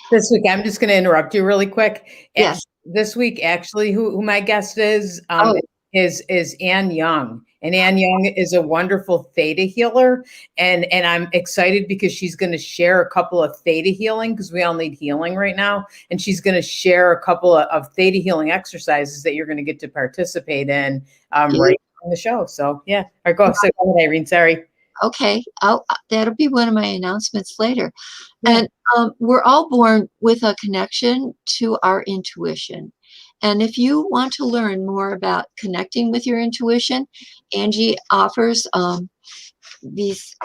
S1: this week, I'm just going to interrupt you really quick.
S2: Yes.
S1: This week, actually, who my guest is Ann Young. And Ann Young is a wonderful theta healer. And I'm excited because she's going to share a couple of theta healing, because we all need healing right now. And she's going to share a couple of theta healing exercises that you're going to get to participate in right on the show. So, yeah. All right, go ahead, Irene. Sorry.
S2: Okay. That'll be one of my announcements later. Yeah. And we're all born with a connection to our intuition. And if you want to learn more about connecting with your intuition, Angie offers these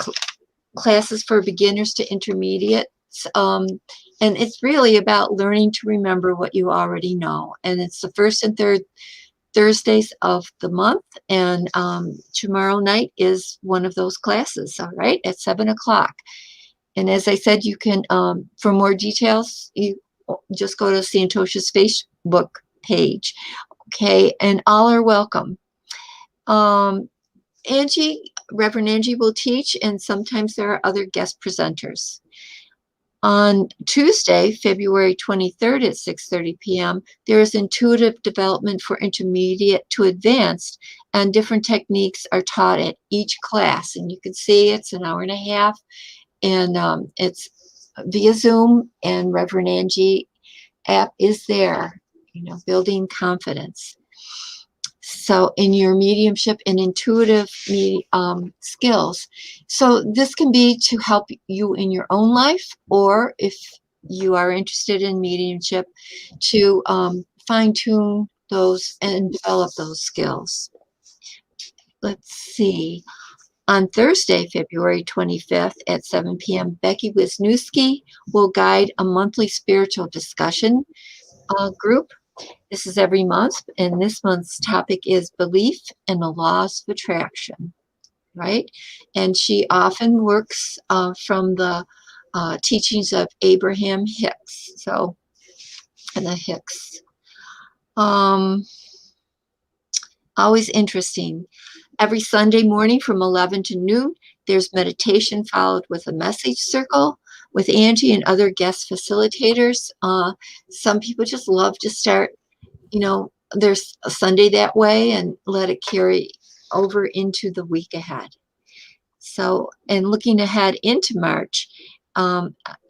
S2: classes for beginners to intermediates. And it's really about learning to remember what you already know. And it's the first and third Thursdays of the month. And tomorrow night is one of those classes, all right, at 7 o'clock. And as I said, you can, for more details, you just go to Santosha's Facebook page. Okay, and all are welcome. Reverend Angie will teach, and sometimes there are other guest presenters. On Tuesday, February 23rd at 6:30 p.m., there is intuitive development for intermediate to advanced, and different techniques are taught at each class. And you can see it's an hour and a half, and it's via Zoom, and Reverend Angie app is there, building confidence. So in your mediumship and intuitive skills. So this can be to help you in your own life, or if you are interested in mediumship, to fine-tune those and develop those skills. Let's see. On Thursday, February 25th at 7 p.m., Becky Wisniewski will guide a monthly spiritual discussion group This is every month, and this month's topic is belief and the laws of attraction, right? And she often works from the teachings of Abraham Hicks. So, and the Hicks. Always interesting. Every Sunday morning from 11 to noon, there's meditation followed with a message circle with Angie and other guest facilitators. Some people just love to start, there's a Sunday that way and let it carry over into the week ahead. So, and looking ahead into March,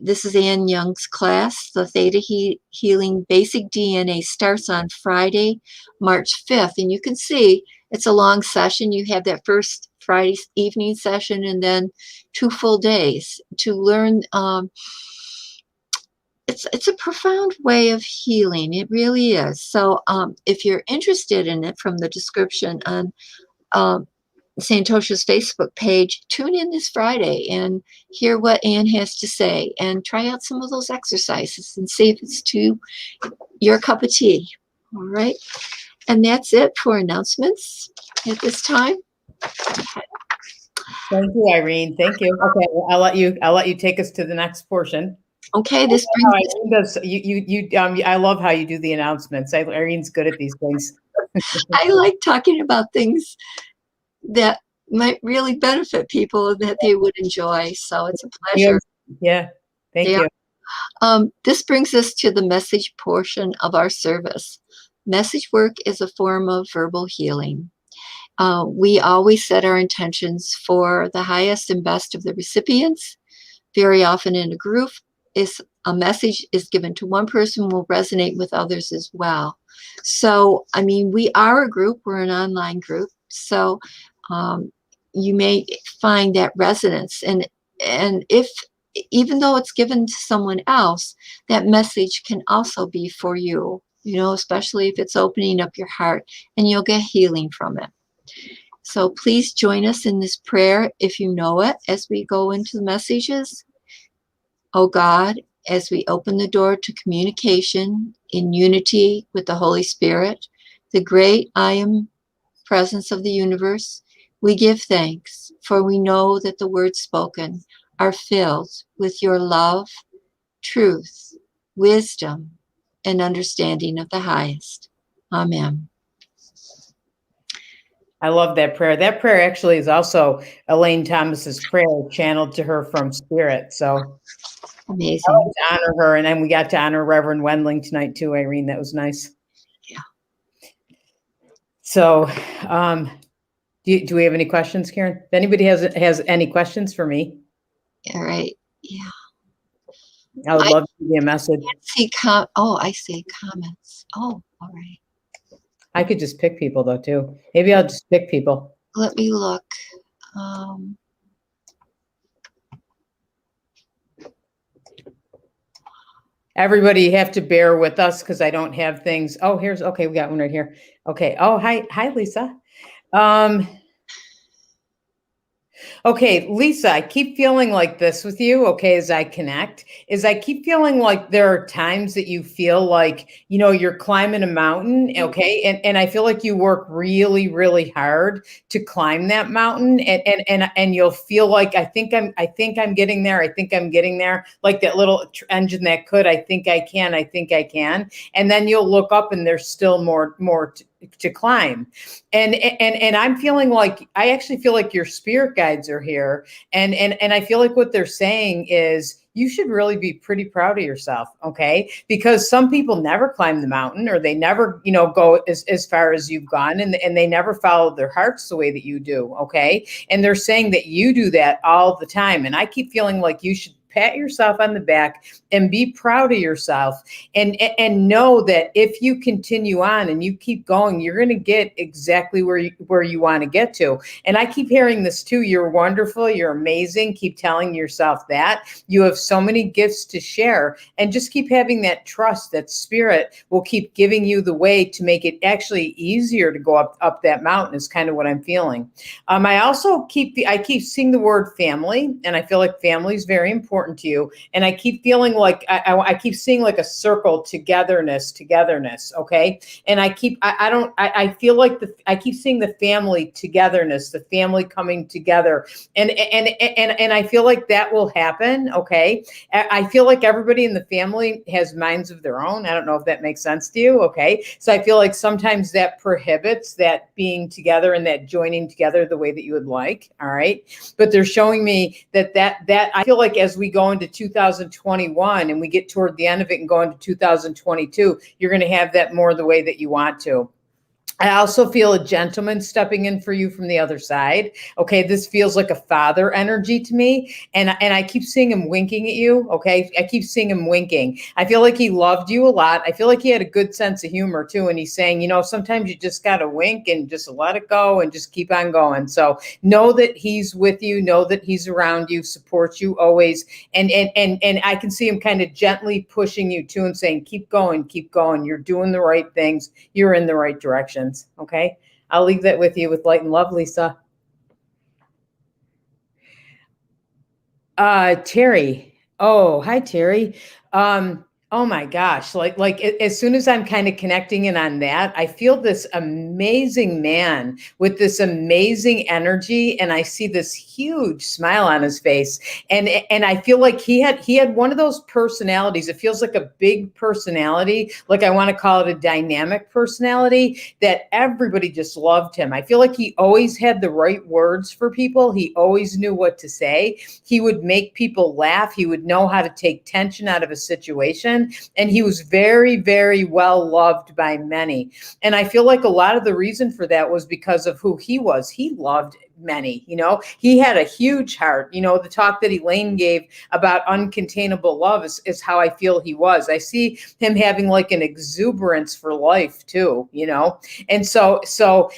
S2: this is Ann Young's class. The Theta Healing Basic DNA starts on Friday, March 5th. And you can see it's a long session. You have that first Friday evening session and then 2 full days to learn. It's a profound way of healing. It really is. So if you're interested in it, from the description on Santosha's Facebook page, tune in this Friday and hear what Ann has to say and try out some of those exercises and see if it's to your cup of tea. All right. And that's it for announcements at this time.
S1: Thank you, Irene. Thank you. Okay, well, I'll let you take us to the next portion.
S2: Okay, this brings
S1: I love how you do the announcements. Irene's good at these things.
S2: I like talking about things that might really benefit people that they would enjoy. So it's a pleasure.
S1: Yeah. Thank you.
S2: This brings us to the message portion of our service. Message work is a form of verbal healing. We always set our intentions for the highest and best of the recipients. Very often in a group, a message is given to one person will resonate with others as well. So, I mean, we are a group, we're an online group. So you may find that resonance. And if, even though it's given to someone else, that message can also be for you, especially if it's opening up your heart, and you'll get healing from it. So please join us in this prayer if you know it as we go into the messages. Oh God, as we open the door to communication in unity with the Holy Spirit, the great I Am presence of the universe, we give thanks, for we know that the words spoken are filled with your love, truth, wisdom, and understanding of the highest. Amen.
S1: I love that prayer. That prayer actually is also Elaine Thomas's prayer channeled to her from Spirit. So
S2: amazing.
S1: I always honor her, and then we got to honor Reverend Wendling tonight too, Irene. That was nice.
S2: Yeah.
S1: So, do we have any questions, Karen? If anybody has any questions for me,
S2: all right. Yeah.
S1: I would love to give you a message.
S2: I see comments. Oh, all right.
S1: I could just pick people though too. Maybe I'll just pick people.
S2: Let me look.
S1: Everybody, you have to bear with us because I don't have things. Oh, okay. We got one right here. Okay. Oh, hi, Lisa. Okay, Lisa, I keep feeling like this with you, okay, as I connect, is I keep feeling like there are times that you feel like, you're climbing a mountain, okay, and I feel like you work really, really hard to climb that mountain, and you'll feel like, I think I'm getting there, like that little engine that could, I think I can, and then you'll look up and there's still more to climb. And I'm feeling like, I actually feel like your spirit guides are here. And I feel like what they're saying is you should really be pretty proud of yourself. Okay. Because some people never climb the mountain, or they never, go as far as you've gone, and they never follow their hearts the way that you do. Okay. And they're saying that you do that all the time. And I keep feeling like you should pat yourself on the back and be proud of yourself, and know that if you continue on and you keep going, you're going to get exactly where you want to get to. And I keep hearing this too. You're wonderful. You're amazing. Keep telling yourself that you have so many gifts to share, and just keep having that trust that Spirit will keep giving you the way to make it actually easier to go up that mountain, is kind of what I'm feeling. I also keep seeing the word family, and I feel like family is very important important to you. And I keep feeling like I keep seeing like a circle, togetherness. Okay. And I feel like I keep seeing the family togetherness, the family coming together. And I feel like that will happen. Okay. I feel like everybody in the family has minds of their own. I don't know if that makes sense to you. Okay. So I feel like sometimes that prohibits that being together and that joining together the way that you would like. All right. But they're showing me that I feel like as we go into 2021 and we get toward the end of it and go into 2022, you're going to have that more the way that you want to. I also feel a gentleman stepping in for you from the other side. Okay, this feels like a father energy to me. And I keep seeing him winking at you. Okay, I keep seeing him winking. I feel like he loved you a lot. I feel like he had a good sense of humor too. And he's saying, you know, sometimes you just got to wink and just let it go and just keep on going. So know that he's with you, know that he's around you, supports you always. And I can see him kind of gently pushing you too and saying, keep going. You're doing the right things. You're in the right direction. Okay, I'll leave that with you with light and love, Lisa. Terry. Oh, hi, Terry. Oh my gosh, like as soon as I'm kind of connecting in on that, I feel this amazing man with this amazing energy, and I see this huge smile on his face, and I feel like he had one of those personalities. It feels like a big personality, like I want to call it a dynamic personality, that everybody just loved him. I feel like he always had the right words for people. He always knew what to say. He would make people laugh. He would know how to take tension out of a situation. And he was very, very well loved by many. And I feel like a lot of the reason for that was because of who he was. He loved many, you know, he had a huge heart. You know, the talk that Elaine gave about uncontainable love is how I feel he was. I see him having like an exuberance for life too, you know. And so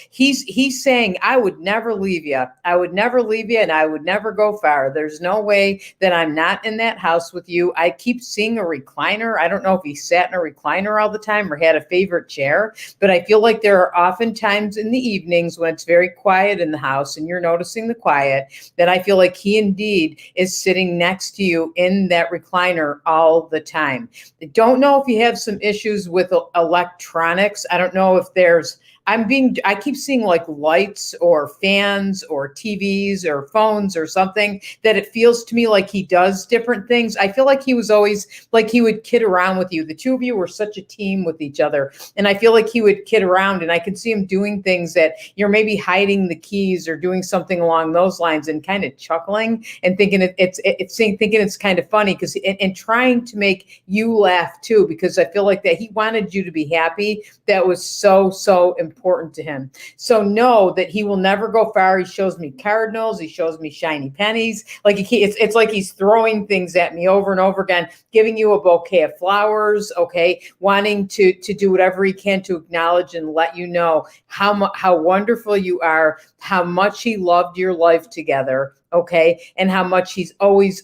S1: he's saying, I would never leave you. I would never leave you, and I would never go far. There's no way that I'm not in that house with you. I keep seeing a recliner. I don't know if he sat in a recliner all the time or had a favorite chair, but I feel like there are often times in the evenings when it's very quiet in the house and you're noticing the quiet, that I feel like he indeed is sitting next to you in that recliner all the time. I don't know if you have some issues with electronics. I don't know if there's I keep seeing like lights or fans or TVs or phones or something, that it feels to me like he does different things. I feel like he was always like he would kid around with you. The two of you were such a team with each other. And I feel like he would kid around, and I can see him doing things that you're maybe hiding the keys or doing something along those lines and kind of chuckling and thinking thinking it's kind of funny because and trying to make you laugh too, because I feel like that he wanted you to be happy. That was so important to him. So know that he will never go far. He shows me cardinals. He shows me shiny pennies. Like it's like he's throwing things at me over and over again, giving you a bouquet of flowers. Okay, wanting to do whatever he can to acknowledge and let you know how wonderful you are, how much he loved your life together. Okay, and how much he's always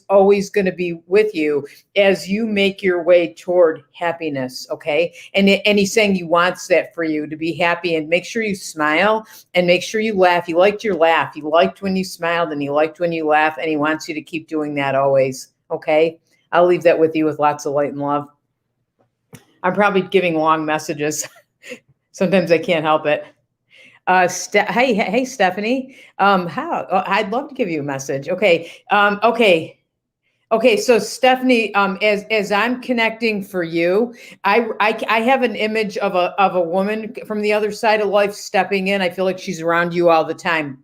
S1: going to be with you as you make your way toward happiness. Okay, and he's saying he wants that for you to be happy, and make sure you smile and make sure you laugh. He liked your laugh. He liked when you smiled, and he liked when you laugh, and he wants you to keep doing that always. Okay, I'll leave that with you with lots of light and love. I'm probably giving long messages. Sometimes I can't help it. Hey, Stephanie. I'd love to give you a message. Okay. Okay. So Stephanie, as I'm connecting for you, I have an image of a woman from the other side of life stepping in. I feel like she's around you all the time.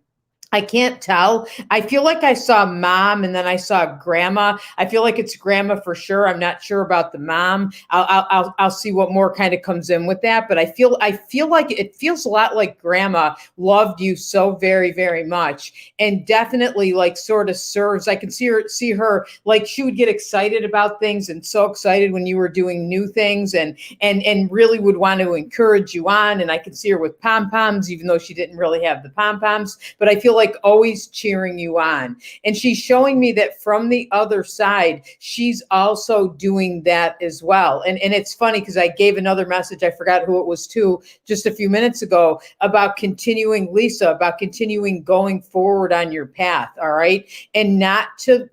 S1: I can't tell. I feel like I saw mom and then I saw grandma. I feel like it's grandma for sure. I'm not sure about the mom. I'll see what more kind of comes in with that. But I feel like it feels a lot like grandma loved you so very, very much, and definitely like sort of serves. I can see her like she would get excited about things and so excited when you were doing new things and really would want to encourage you on. And I could see her with pom-poms, even though she didn't really have the pom-poms. But I feel like always cheering you on. And she's showing me that from the other side, she's also doing that as well. And it's funny because I gave another message, I forgot who it was to just a few minutes ago, about continuing, Lisa, about continuing going forward on your path. All right. And not to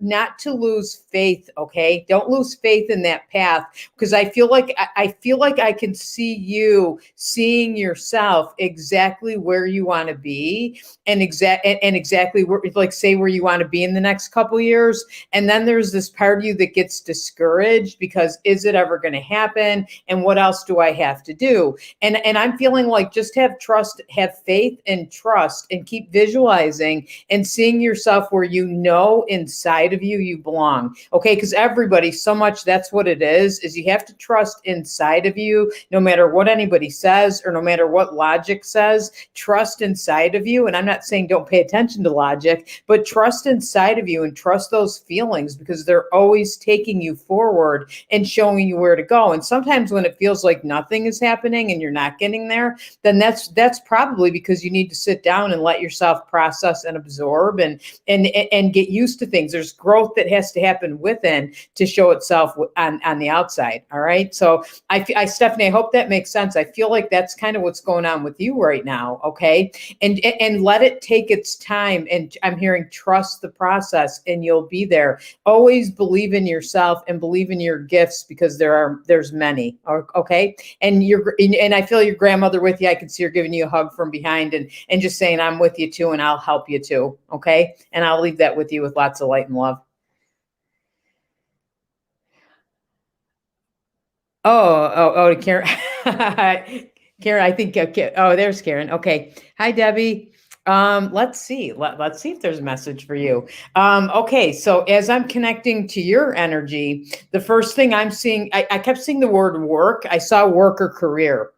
S1: lose faith. Okay. Don't lose faith in that path, because I feel like I can see you seeing yourself exactly where you want to be, and exactly where, like, say where you want to be in the next couple years. And then there's this part of you that gets discouraged because, is it ever going to happen? And what else do I have to do? And I'm feeling like, just have trust, have faith and trust, and keep visualizing and seeing yourself where you know inside of you belong. Okay. Because everybody, so much, that's what it is you have to trust inside of you, no matter what anybody says or no matter what logic says. Trust inside of you. And I'm not saying don't pay attention to logic, but trust inside of you and trust those feelings, because they're always taking you forward and showing you where to go. And sometimes when it feels like nothing is happening and you're not getting there, then that's probably because you need to sit down and let yourself process and absorb and get used to things. There's growth that has to happen within to show itself on the outside. All right. So Stephanie, I hope that makes sense. I feel like that's kind of what's going on with you right now. Okay. And let it take its time. And I'm hearing trust the process, and you'll be there. Always believe in yourself and believe in your gifts, because there's many. Okay. And I feel your grandmother with you. I can see her giving you a hug from behind and just saying, I'm with you too, and I'll help you too. Okay. And I'll leave that with you with lots of light and love. Oh, Karen. Karen, I think, there's Karen. Okay. Hi, Debbie. Let's see. Let's see if there's a message for you. Okay. So as I'm connecting to your energy, the first thing I'm seeing, I kept seeing the word work. I saw work or career.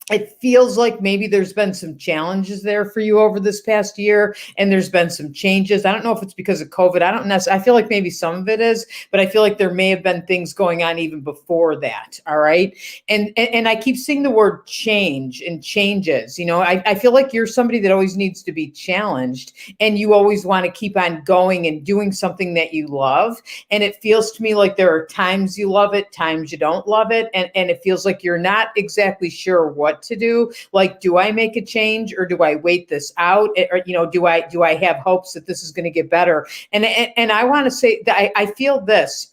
S1: It feels like maybe there's been some challenges there for you over this past year, and there's been some changes. I don't know if it's because of COVID. I don't necessarily, I feel like maybe some of it is, but I feel like there may have been things going on even before that. All right. And I keep seeing the word change and changes. You know, I feel like you're somebody that always needs to be challenged, and you always want to keep on going and doing something that you love. And it feels to me like there are times you love it, times you don't love it. And it feels like you're not exactly sure what to do. Like, do I make a change, or do I wait this out? Or, do I have hopes that this is going to get better? And I want to say that I feel this,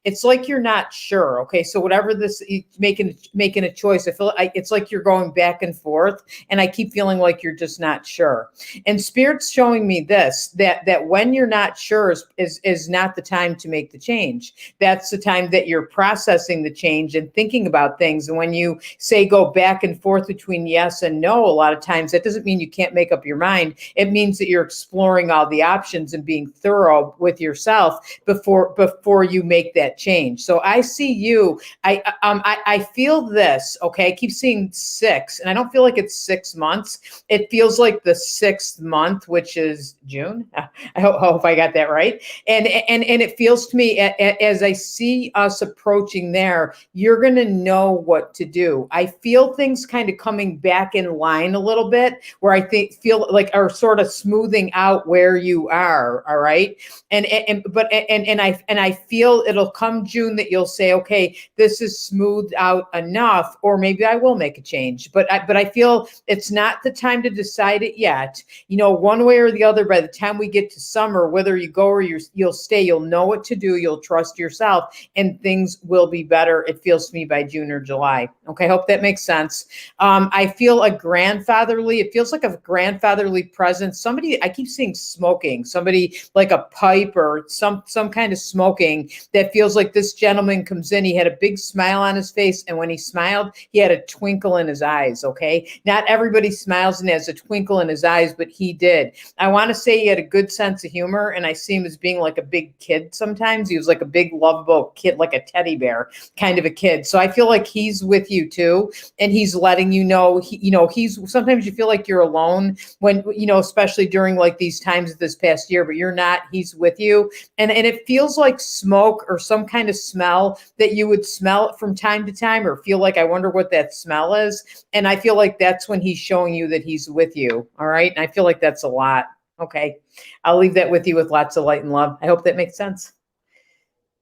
S1: it's like you're not sure. Okay. So whatever this, making a choice, I feel it's like you're going back and forth, and I keep feeling like you're just not sure. And Spirit's showing me this, that when you're not sure is not the time to make the change. That's the time that you're processing the change and thinking about things. And when you say go back and forth between yes and no, a lot of times that doesn't mean you can't make up your mind. It means that you're exploring all the options and being thorough with yourself before you make that change. So I see you. I feel this. Okay, I keep seeing 6, and I don't feel like it's 6 months. It feels like the 6th month, which is June. I hope I got that right. And it feels to me, as I see us approaching there, you're going to know what to do. I feel things kind of coming back in line a little bit, where I feel like are sort of smoothing out where you are. All right. And I feel it'll come June that you'll say, okay, this is smoothed out enough, or maybe I will make a change. But I feel it's not the time to decide it yet. One way or the other, by the time we get to summer, whether you go or you'll stay, you'll know what to do. You'll trust yourself, and things will be better. It feels to me by June or July. Okay. I hope that makes sense. I feel it feels like a grandfatherly presence. Somebody, I keep seeing smoking, somebody like a pipe or some kind of smoking, that feels like this gentleman comes in. He had a big smile on his face, and when he smiled, he had a twinkle in his eyes. Okay. Not everybody smiles and has a twinkle in his eyes, but he did. I want to say he had a good sense of humor, and I see him as being like a big kid sometimes. He was like a big lovable kid, like a teddy bear kind of a kid. So I feel like he's with you too, and he's letting you know, he's, sometimes you feel like you're alone when, especially during like these times of this past year, but you're not. He's with you. And it feels like smoke or some kind of smell that you would smell from time to time, or feel like, I wonder what that smell is. And I feel like that's when he's showing you that he's with you. All right. And I feel like that's a lot. Okay. I'll leave that with you with lots of light and love. I hope that makes sense.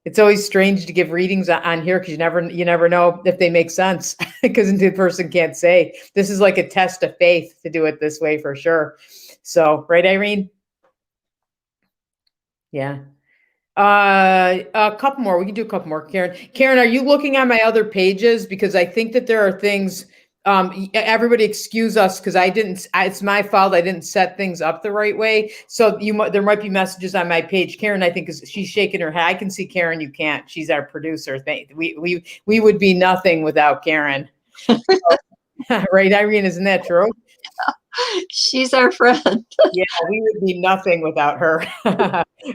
S1: It's always strange to give readings on here because you never know if they make sense because the person can't say. This is like a test of faith to do it this way for sure. So, right, Irene? Yeah. A couple more. We can do a couple more. Karen, are you looking on my other pages? Because I think that there are things, everybody excuse us because it's my fault. I didn't set things up the right way. So there might be messages on my page. Karen, I think she's shaking her head. I can see Karen. You can't. She's our producer. We would be nothing without Karen. Right, Irene, isn't that true?
S2: She's our friend.
S1: Yeah, we would be nothing without her.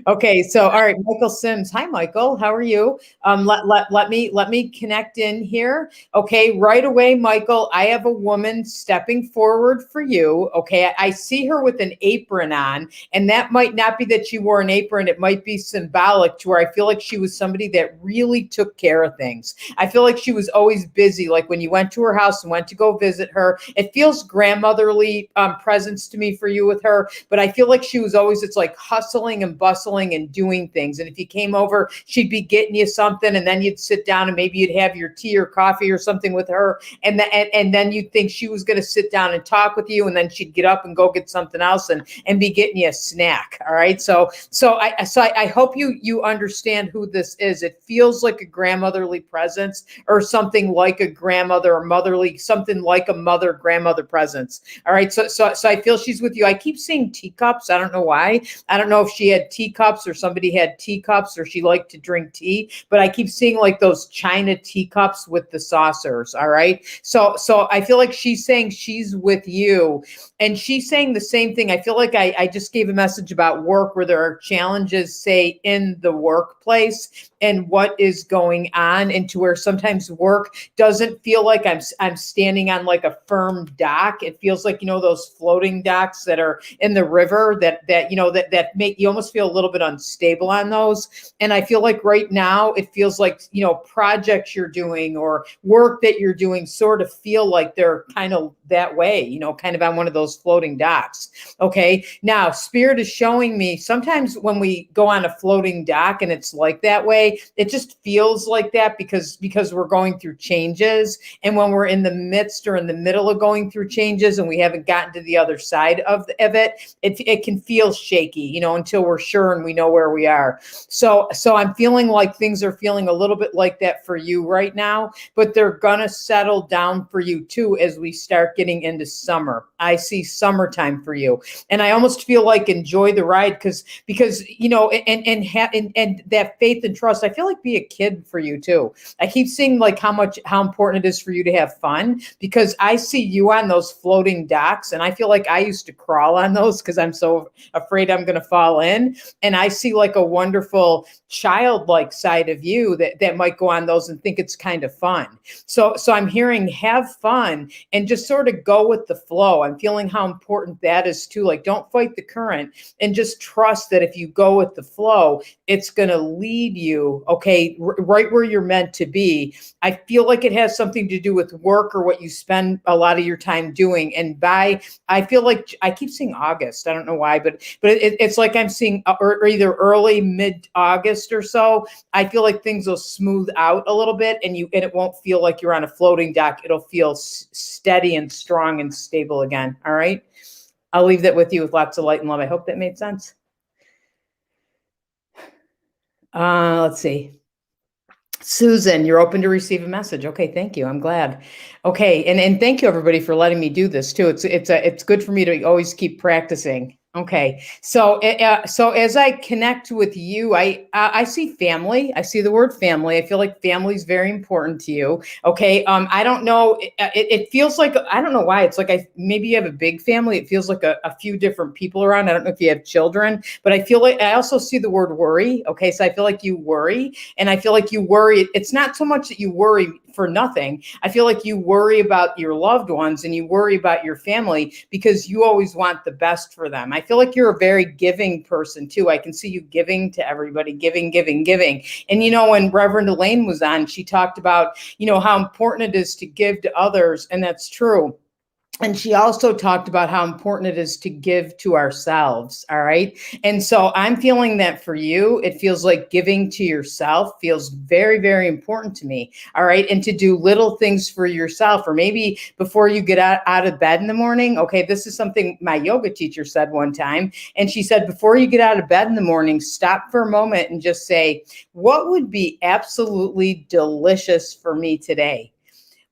S1: Okay, so all right, Michael Sims. Hi, Michael. How are you? Let me connect in here. Okay, right away, Michael. I have a woman stepping forward for you. Okay, I see her with an apron on, and that might not be that she wore an apron. It might be symbolic to where I feel like she was somebody that really took care of things. I feel like she was always busy. Like when you went to her house and went to go visit her, it feels grandmotherly presence to me for you with her. But I feel like she was always, it's like hustling and bustling and doing things. And if you came over, she'd be getting you something, and then you'd sit down and maybe you'd have your tea or coffee or something with her. And then you'd think she was going to sit down and talk with you, and then she'd get up and go get something else and be getting you a snack. All right. So I hope you understand who this is. It feels like a grandmotherly presence or something like a grandmother or motherly, something like a mother grandmother presence. All right. So I feel she's with you. I keep seeing teacups. I don't know why. I don't know if she had teacups or somebody had teacups or she liked to drink tea, but I keep seeing like those China teacups with the saucers. All right. So I feel like she's saying she's with you, and she's saying the same thing. I feel like I just gave a message about work where there are challenges, say, in the workplace and what is going on, and to where sometimes work doesn't feel like I'm standing on like a firm dock. It feels like, those floating docks that are in the river that make you almost feel a little bit unstable on those. And I feel like right now it feels like, projects you're doing or work that you're doing sort of feel like they're kind of that way, kind of on one of those floating docks. Okay. Now, Spirit is showing me sometimes when we go on a floating dock and it's like that way, it just feels like that because we're going through changes. And when we're in the midst or in the middle of going through changes and we haven't gotten to the other side of it can feel shaky, until we're sure and we know where we are. So I'm feeling like things are feeling a little bit like that for you right now, but they're gonna settle down for you too as we start getting into summer. I see summertime for you, and I almost feel like enjoy the ride because and that faith and trust. I feel like be a kid for you too. I keep seeing like how important it is for you to have fun, because I see you on those floating docks, and I feel like I used to crawl on those because I'm so afraid I'm going to fall in. And I see like a wonderful childlike side of you that might go on those and think it's kind of fun. So I'm hearing have fun and just sort of go with the flow. I'm feeling how important that is too. Like, don't fight the current and just trust that if you go with the flow, it's going to lead you, okay, right where you're meant to be. I feel like it has something to do with work or what you spend a lot of your time doing. And I feel like I keep seeing August. I don't know why, but it's like I'm seeing or either early, mid-August or so. I feel like things will smooth out a little bit, and it won't feel like you're on a floating dock. It'll feel steady and strong and stable again. All right. I'll leave that with you with lots of light and love. I hope that made sense. Let's see. Susan, you're open to receive a message. Okay, thank you. I'm glad. Okay, and thank you everybody for letting me do this too. It's good for me to always keep practicing. Okay, so as I connect with you, I see family. I see the word family. I feel like family is very important to you. Okay, I don't know. It feels like, I don't know why. It's like maybe you have a big family. It feels like a few different people around. I don't know if you have children, but I feel like I also see the word worry. Okay, so I feel like you worry, and I feel like you worry. It's not so much that you worry for nothing. I feel like you worry about your loved ones and you worry about your family because you always want the best for them. I feel like you're a very giving person too. I can see you giving to everybody, giving. And when Reverend Elaine was on, she talked about, how important it is to give to others. And that's true. And she also talked about how important it is to give to ourselves. All right. And so I'm feeling that for you, it feels like giving to yourself feels very, very important to me. All right. And to do little things for yourself, or maybe before you get out of bed in the morning. Okay. This is something my yoga teacher said one time. And she said, before you get out of bed in the morning, stop for a moment and just say, what would be absolutely delicious for me today?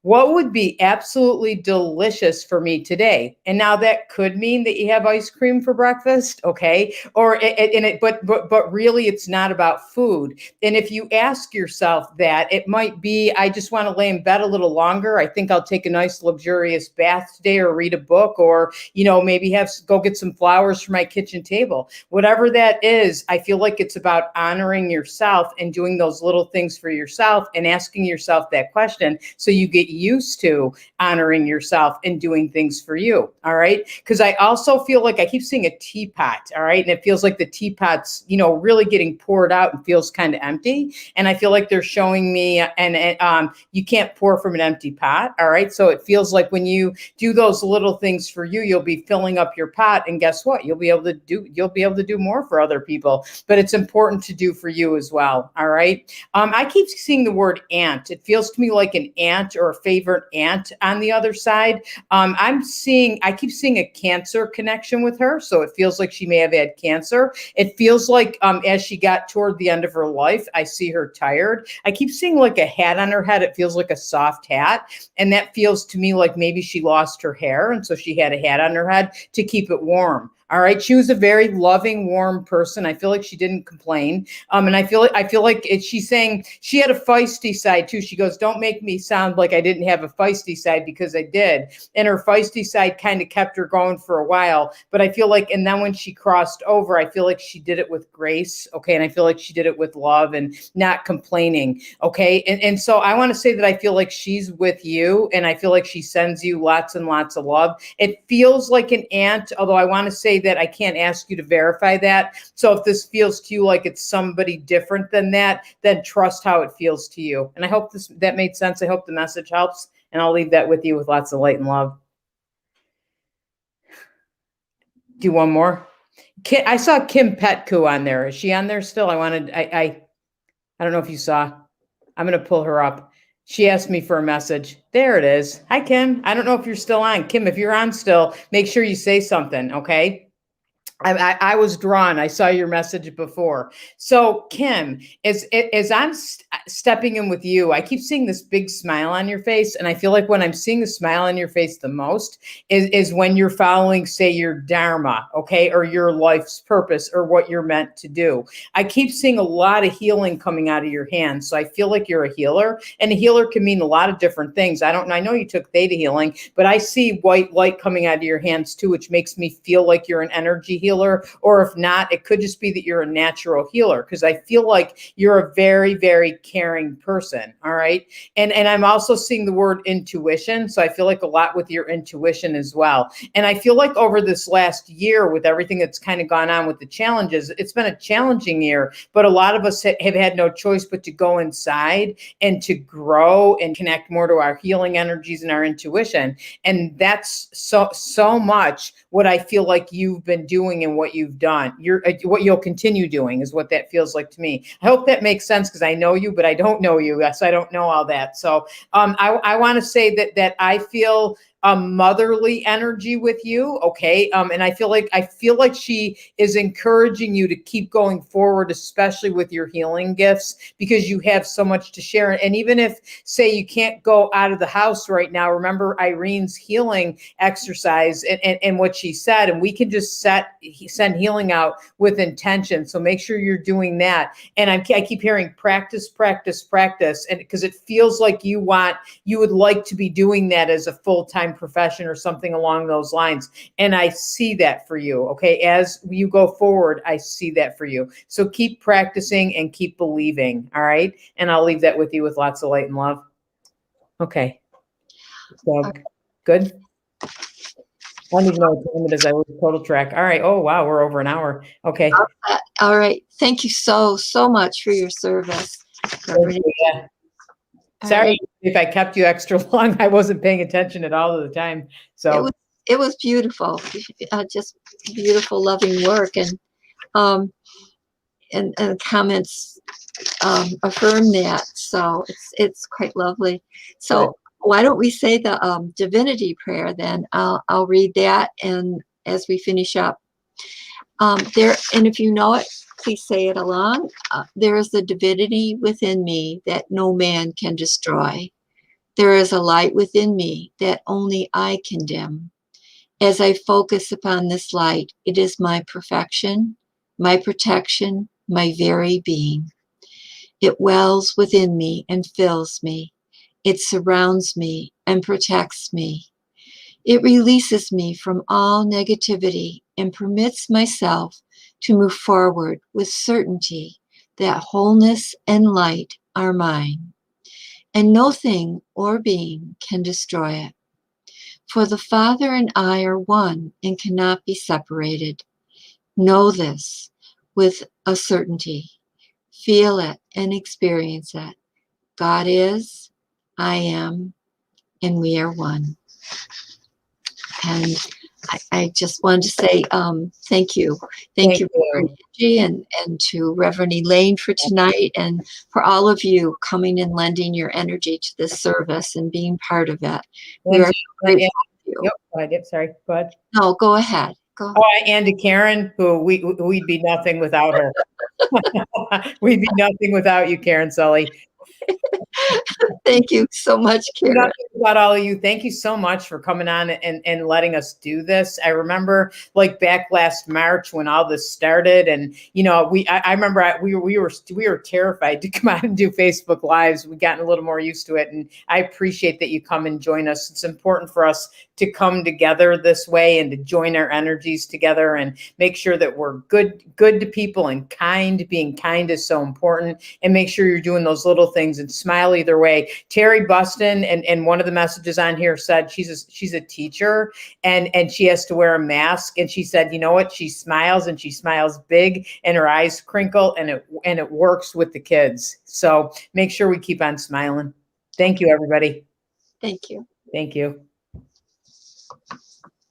S1: What would be absolutely delicious for me today? And now that could mean that you have ice cream for breakfast, okay? But really, it's not about food. And if you ask yourself that, it might be, I just want to lay in bed a little longer. I think I'll take a nice luxurious bath today, or read a book, or maybe go get some flowers for my kitchen table. Whatever that is, I feel like it's about honoring yourself and doing those little things for yourself and asking yourself that question, so you get used to honoring yourself and doing things for you. All right. Because I also feel like I keep seeing a teapot. All right. And it feels like the teapot's, really getting poured out and feels kind of empty. And I feel like they're showing me, and you can't pour from an empty pot. All right. So it feels like when you do those little things for you, you'll be filling up your pot. And guess what? You'll be able to do more for other people. But it's important to do for you as well. All right. I keep seeing the word aunt. It feels to me like an aunt or a favorite aunt on the other side. I keep seeing a cancer connection with her. So it feels like she may have had cancer. It feels like as she got toward the end of her life, I see her tired. I keep seeing like a hat on her head. It feels like a soft hat. And that feels to me like maybe she lost her hair. And so she had a hat on her head to keep it warm. All right. She was a very loving, warm person. I feel like she didn't complain. And I feel like she's saying she had a feisty side too. She goes, don't make me sound like I didn't have a feisty side, because I did. And her feisty side kind of kept her going for a while. But I feel like, and then when she crossed over, I feel like she did it with grace. Okay. And I feel like she did it with love and not complaining. Okay. And so I want to say that I feel like she's with you, and I feel like she sends you lots and lots of love. It feels like an aunt, although I want to say that I can't ask you to verify that. So if this feels to you like it's somebody different than that, then trust how it feels to you. And I hope that made sense. I hope the message helps, and I'll leave that with you with lots of light and love. Do one more. I saw Kim Petku on there. Is she on there still? I don't know if you saw. I'm going to pull her up. She asked me for a message. There it is. Hi, Kim. I don't know if you're still on. Kim, if you're on still, make sure you say something, okay? I was drawn. I saw your message before. So Kim, as I'm stepping in with you, I keep seeing this big smile on your face. And I feel like when I'm seeing a smile on your face the most is when you're following, say, your dharma, okay, or your life's purpose, or what you're meant to do. I keep seeing a lot of healing coming out of your hands. So I feel like you're a healer, and a healer can mean a lot of different things. I know you took theta healing, but I see white light coming out of your hands too, which makes me feel like you're an energy healer. Or if not, it could just be that you're a natural healer, because I feel like you're a very, very caring person. All right. And I'm also seeing the word intuition. So I feel like a lot with your intuition as well. And I feel like over this last year, with everything that's kind of gone on with the challenges, it's been a challenging year, but a lot of us have had no choice but to go inside and to grow and connect more to our healing energies and our intuition. And that's so much what I feel like you've been doing and what you've done. What you'll continue doing is what that feels like to me. I hope that makes sense, because I know you, but I don't know you, so I don't know all that. So I want to say that I feel a motherly energy with you, okay? And I feel like she is encouraging you to keep going forward, especially with your healing gifts, because you have so much to share. And even if, say, you can't go out of the house right now, remember Irene's healing exercise and what she said, and we can just send healing out with intention. So make sure you're doing that. And I keep hearing practice, practice, practice, and because it feels like you would like to be doing that as a full-time profession or something along those lines. And I see that for you. Okay. As you go forward, I see that for you. So keep practicing and keep believing. All right. And I'll leave that with you with lots of light and love. Okay. So good. I don't even know what time it is. I was total track. All right. Oh, wow. We're over an hour. Okay.
S2: All right. Thank you so much for your service.
S1: Yeah.
S2: All
S1: Sorry
S2: right.
S1: if I kept you extra long. I wasn't paying attention at all of the time. So
S2: It was beautiful, just beautiful, loving work, um, and comments affirm that. So it's quite lovely. So why don't we say the divinity prayer then? I'll read that, and as we finish up, there, and if you know it, please say it along. There is a divinity within me that no man can destroy. There is a light within me that only I can dim. As I focus upon this light, it is my perfection, my protection, my very being. It wells within me and fills me. It surrounds me and protects me. It releases me from all negativity and permits myself to move forward with certainty that wholeness and light are mine, and no thing or being can destroy it. For the Father and I are one and cannot be separated. Know this with a certainty. Feel it and experience it. God is, I am, and we are one. And I just wanted to say thank you. Thank you, Reverend Angie, and to Reverend Elaine for tonight, and for all of you coming and lending your energy to this service and being part of it. We are grateful for you.
S1: Yep, sorry, go ahead.
S2: No, go ahead. Go.
S1: Oh, and to Karen, who we'd be nothing without her. We'd be nothing without you, Karen Sully.
S2: Thank you so much, Karen.
S1: Nothing about all of you. Thank you so much for coming on and letting us do this. I remember like back last March when all this started, and I remember we were terrified to come out and do Facebook Lives. We gotten a little more used to it, and I appreciate that you come and join us. It's important for us to come together this way and to join our energies together and make sure that we're good to people and kind. Being kind is so important, and make sure you're doing those little things and smile either way. Terry Buston and one of the messages on here said she's a teacher and she has to wear a mask, and she said, you know what, she smiles and she smiles big and her eyes crinkle and it works with the kids. So make sure we keep on smiling. Thank you, everybody.
S2: Thank you.
S1: Thank you.